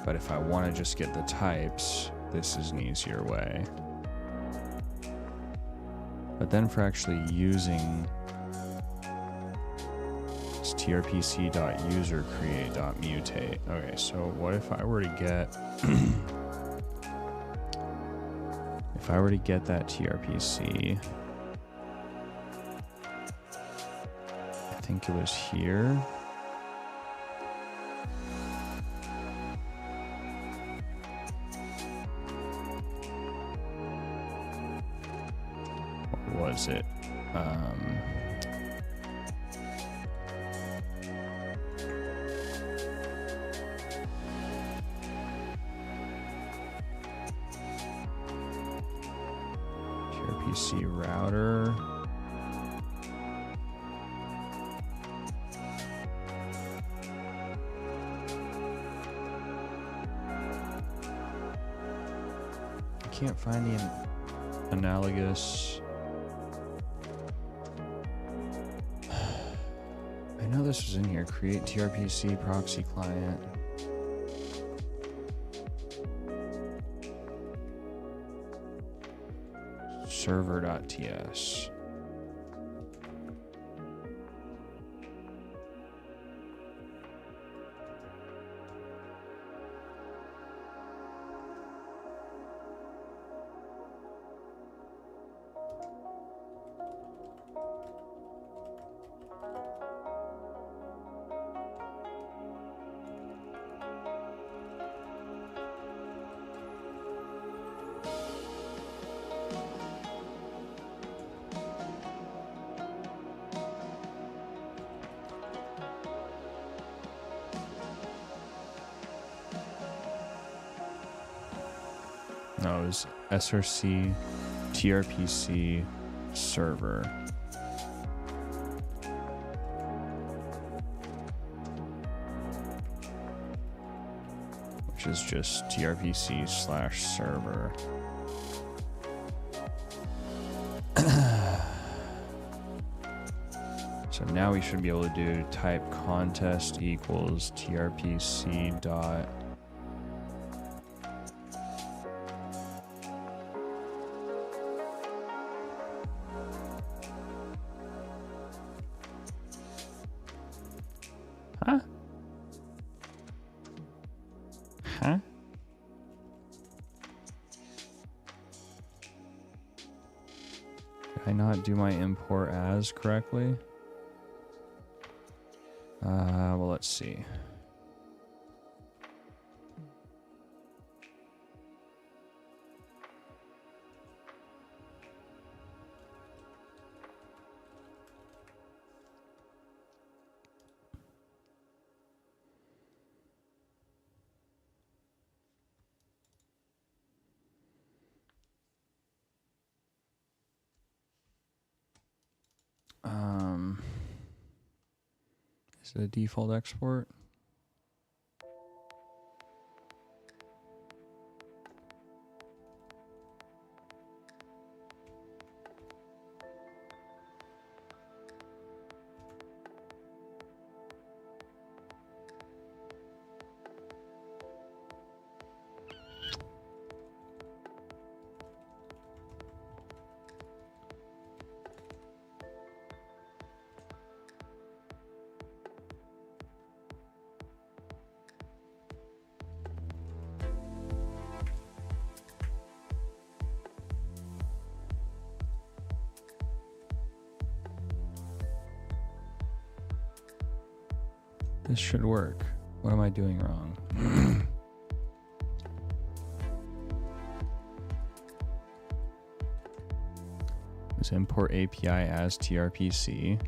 But if I want to just get the types, this is an easier way. But then for actually using it's trpc.userCreate.mutate. Okay, so what if I were to get if I were to get that TRPC, I think it was here. Was it TRPC router? I can't find the analogous. I know this was in here. Create TRPC proxy client. Server.ts. No, it was SRC TRPC server. Which is just TRPC/server. So now we should be able to do type contest equals TRPC dot Huh? Did I not do my import as correctly? Well, let's see. Is it a default export? This should work. What am I doing wrong? Let's import API as TRPC.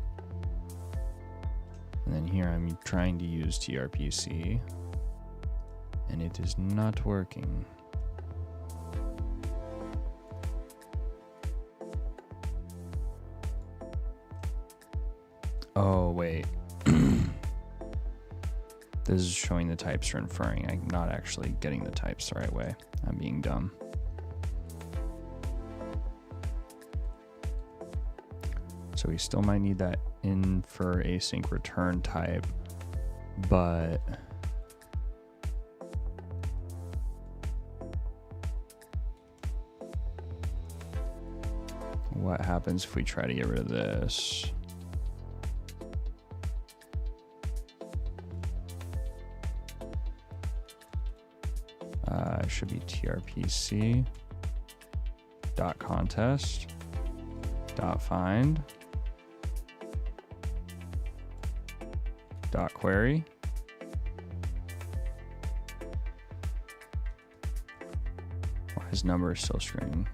And then here I'm trying to use TRPC. And it is not working. Oh, wait. This is showing the types are inferring. I'm not actually getting the types the right way. I'm being dumb. So we still might need that infer async return type, but what happens if we try to get rid of this? It should be trpc dot contest dot find dot query. Why is number still string?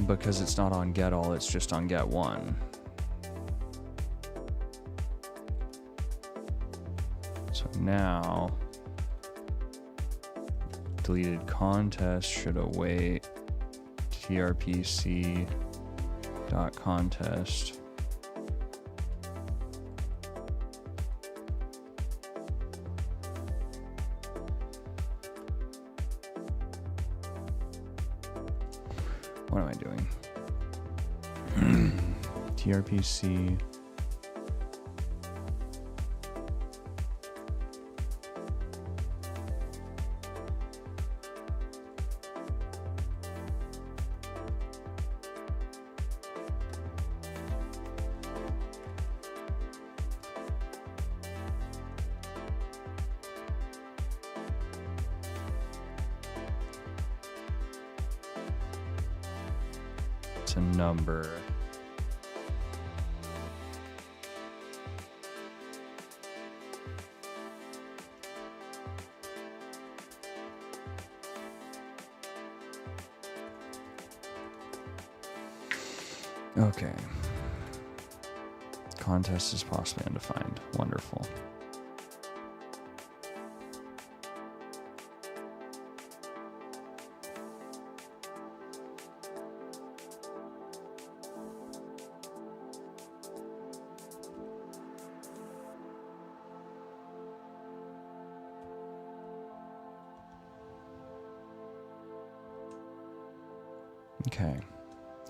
Because it's not on get all, it's just on get one. So now deleted contest should await trpc dot contest what am I doing? trpc to number. Okay. Contest is possibly undefined. Wonderful. Okay,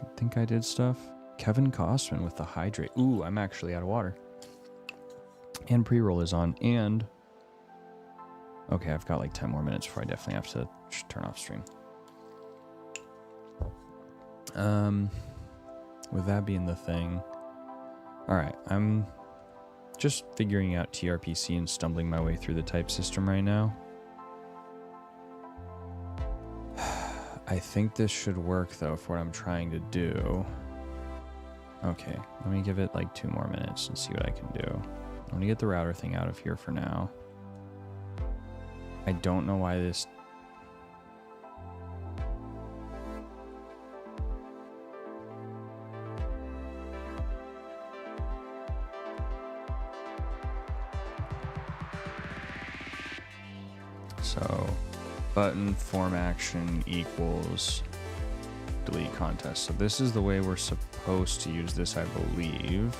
I think I did stuff. Kevin Costman with the hydrate. Ooh, I'm actually out of water. And pre-roll is on, and... Okay, I've got like 10 more minutes before I definitely have to turn off stream. With that being the thing... Alright, I'm just figuring out TRPC and stumbling my way through the type system right now. I think this should work though for what I'm trying to do. Okay, let me give it like 2 more minutes and see what I can do. I'm gonna get the router thing out of here for now. I don't know why this... So, button form action equals delete contest. So this is the way we're supposed to use this, I believe.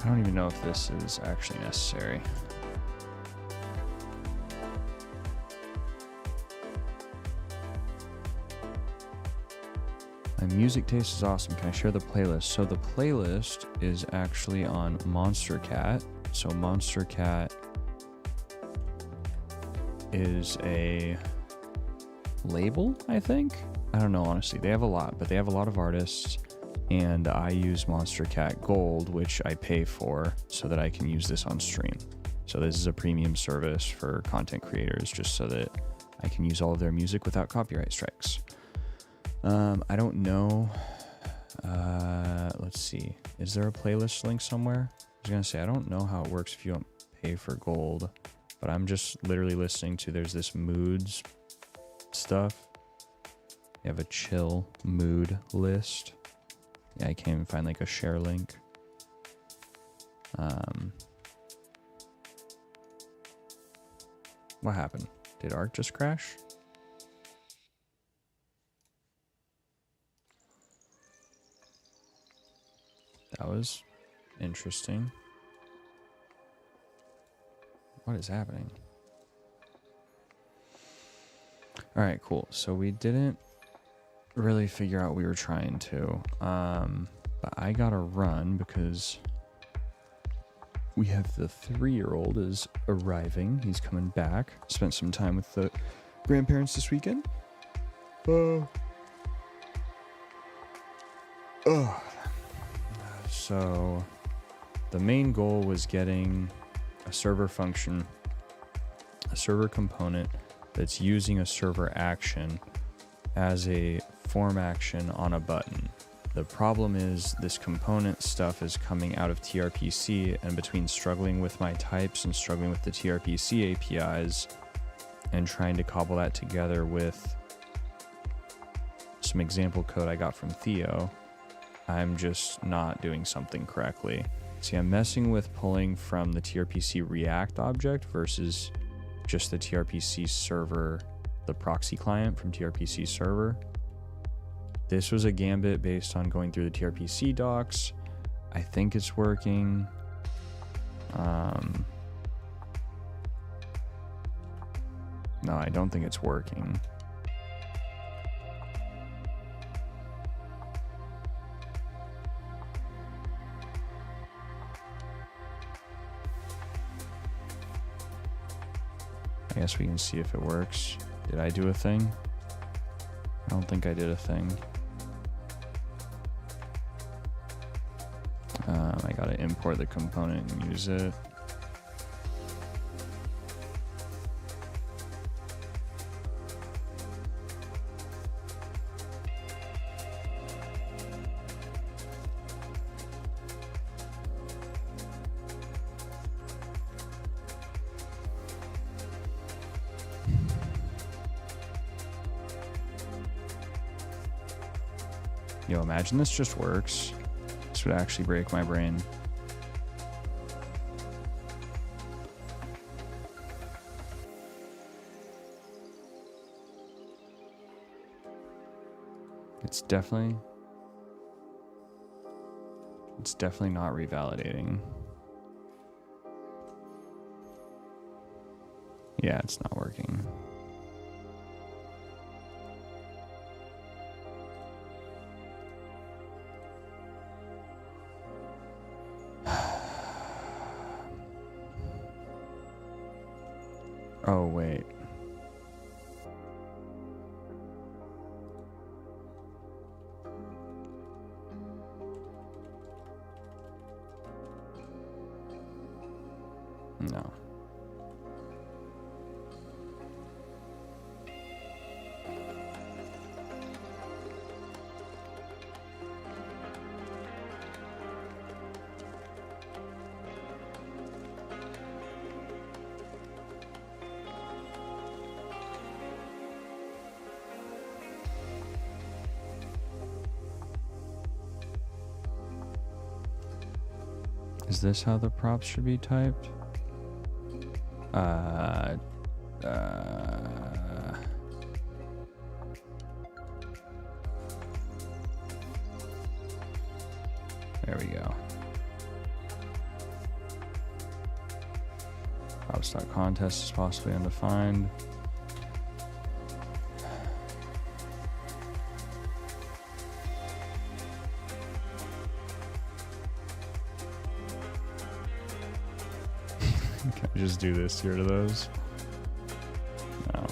I don't even know if this is actually necessary. My music taste is awesome. Can I share the playlist? So the playlist is actually on Monstercat. So Monstercat is a label, I think. I don't know, honestly. They have a lot, but they have a lot of artists. And I use Monstercat Gold, which I pay for so that I can use this on stream. So this is a premium service for content creators just so that I can use all of their music without copyright strikes. I don't know. Let's see. Is there a playlist link somewhere? I was going to say, I don't know how it works if you don't pay for gold, but I'm just literally listening to, there's this moods stuff. You have a chill mood list. Yeah, I can't even find like a share link. What happened? Did Arc just crash? That was interesting. What is happening? All right, cool. So we didn't really figure out what we were trying to. But I gotta run because we have the 3-year-old is arriving. He's coming back. Spent some time with the grandparents this weekend. So the main goal was getting a server function, a server component that's using a server action as a form action on a button. The problem is this component stuff is coming out of TRPC, and between struggling with my types and struggling with the TRPC APIs and trying to cobble that together with some example code I got from Theo, I'm just not doing something correctly. See, I'm messing with pulling from the TRPC React object versus just the TRPC server, the proxy client from TRPC server. This was a gambit based on going through the TRPC docs. I think it's working. No, I don't think it's working. I guess we can see if it works. Did I do a thing? I don't think I did a thing. I gotta import the component and use it. Yo, imagine this just works. This would actually break my brain. It's definitely not revalidating. Yeah, it's not working. Oh, wait. No. Is this how the props should be typed? There we go. Props.contest is possibly undefined. Can I just do this? Get rid of those? No.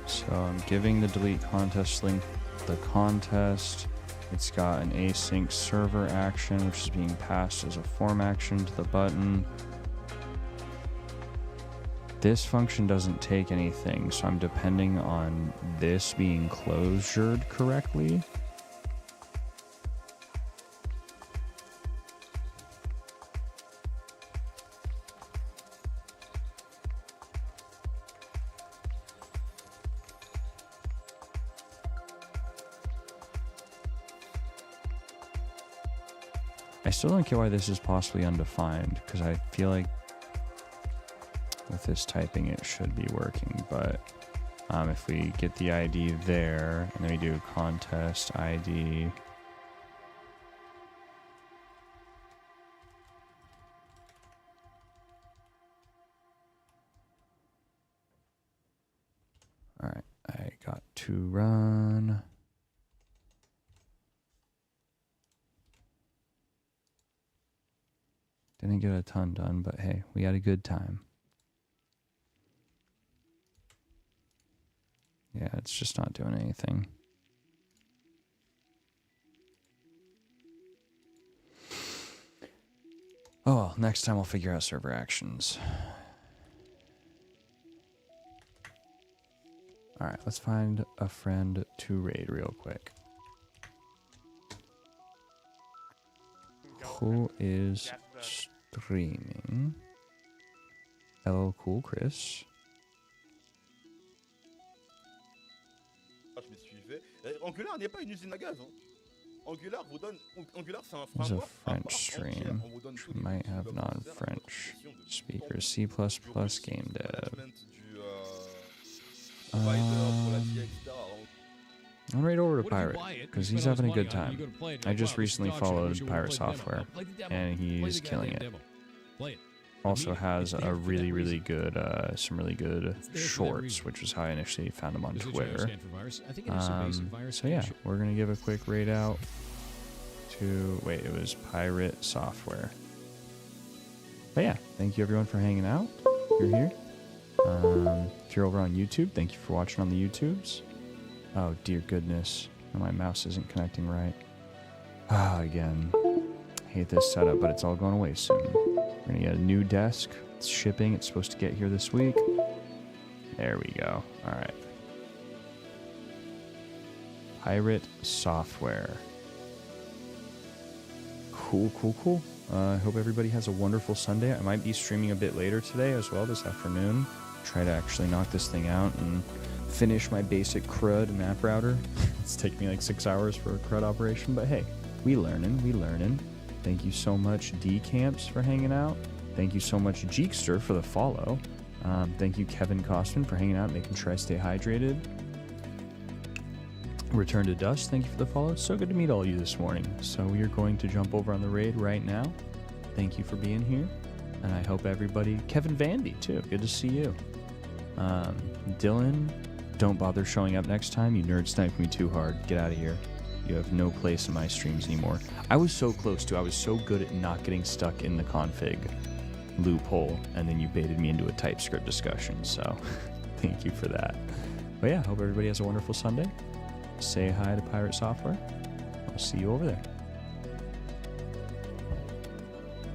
So I'm giving the delete contest link the contest. It's got an async server action, which is being passed as a form action to the button. This function doesn't take anything, so I'm depending on this being closured correctly. I still don't get why this is possibly undefined, because I feel like with this typing it should be working, but if we get the ID there, and then we do contest ID, alright, I got to run. Didn't get a ton done, but hey, we had a good time. Yeah, it's just not doing anything. Oh well, next time we'll figure out server actions. Alright, let's find a friend to raid real quick. Who is streaming? Hello, Cool Chris. Je me suis fait. Angular n'est pas une usine à gaz. Angular vous donne. Angular c'est un There's a framework. French stream. Which Might have non-French speakers. C++ game dev. I'll raid over to Pirate, because he's having a good time. I just recently followed Pirate Software, and he's killing it. Also has a really, really good, some really good shorts, which is how I initially found him on Twitter. So yeah, we're going to give a quick raid out to, wait, it was Pirate Software. But yeah, thank you everyone for hanging out. If you're here. If you're over on YouTube, thank you for watching on the YouTubes. Oh dear goodness, my mouse isn't connecting right. Again, hate this setup, but it's all going away soon. We're gonna get a new desk. It's shipping. It's supposed to get here this week. There we go. All right. Pirate Software. Cool, cool, cool. I hope everybody has a wonderful Sunday. I might be streaming a bit later today as well, this afternoon. Try to actually knock this thing out and finish my basic CRUD and app router. It's taken me like 6 hours for a CRUD operation, but hey, we learning. Thank you so much, D-Camps, for hanging out. Thank you so much, Jeekster, for the follow. Thank you, Kevin Costman, for hanging out, making sure I stay hydrated. Return to Dust, thank you for the follow. It's so good to meet all of you this morning. So we are going to jump over on the raid right now. Thank you for being here. And I hope everybody... Kevin Vandy, too. Good to see you. Dylan, don't bother showing up next time. You nerd sniped me too hard. Get out of here. You have no place in my streams anymore. I was so close to. I was so good at not getting stuck in the config loophole, and then you baited me into a TypeScript discussion. So thank you for that. But yeah, hope everybody has a wonderful Sunday. Say hi to Pirate Software. I'll see you over there.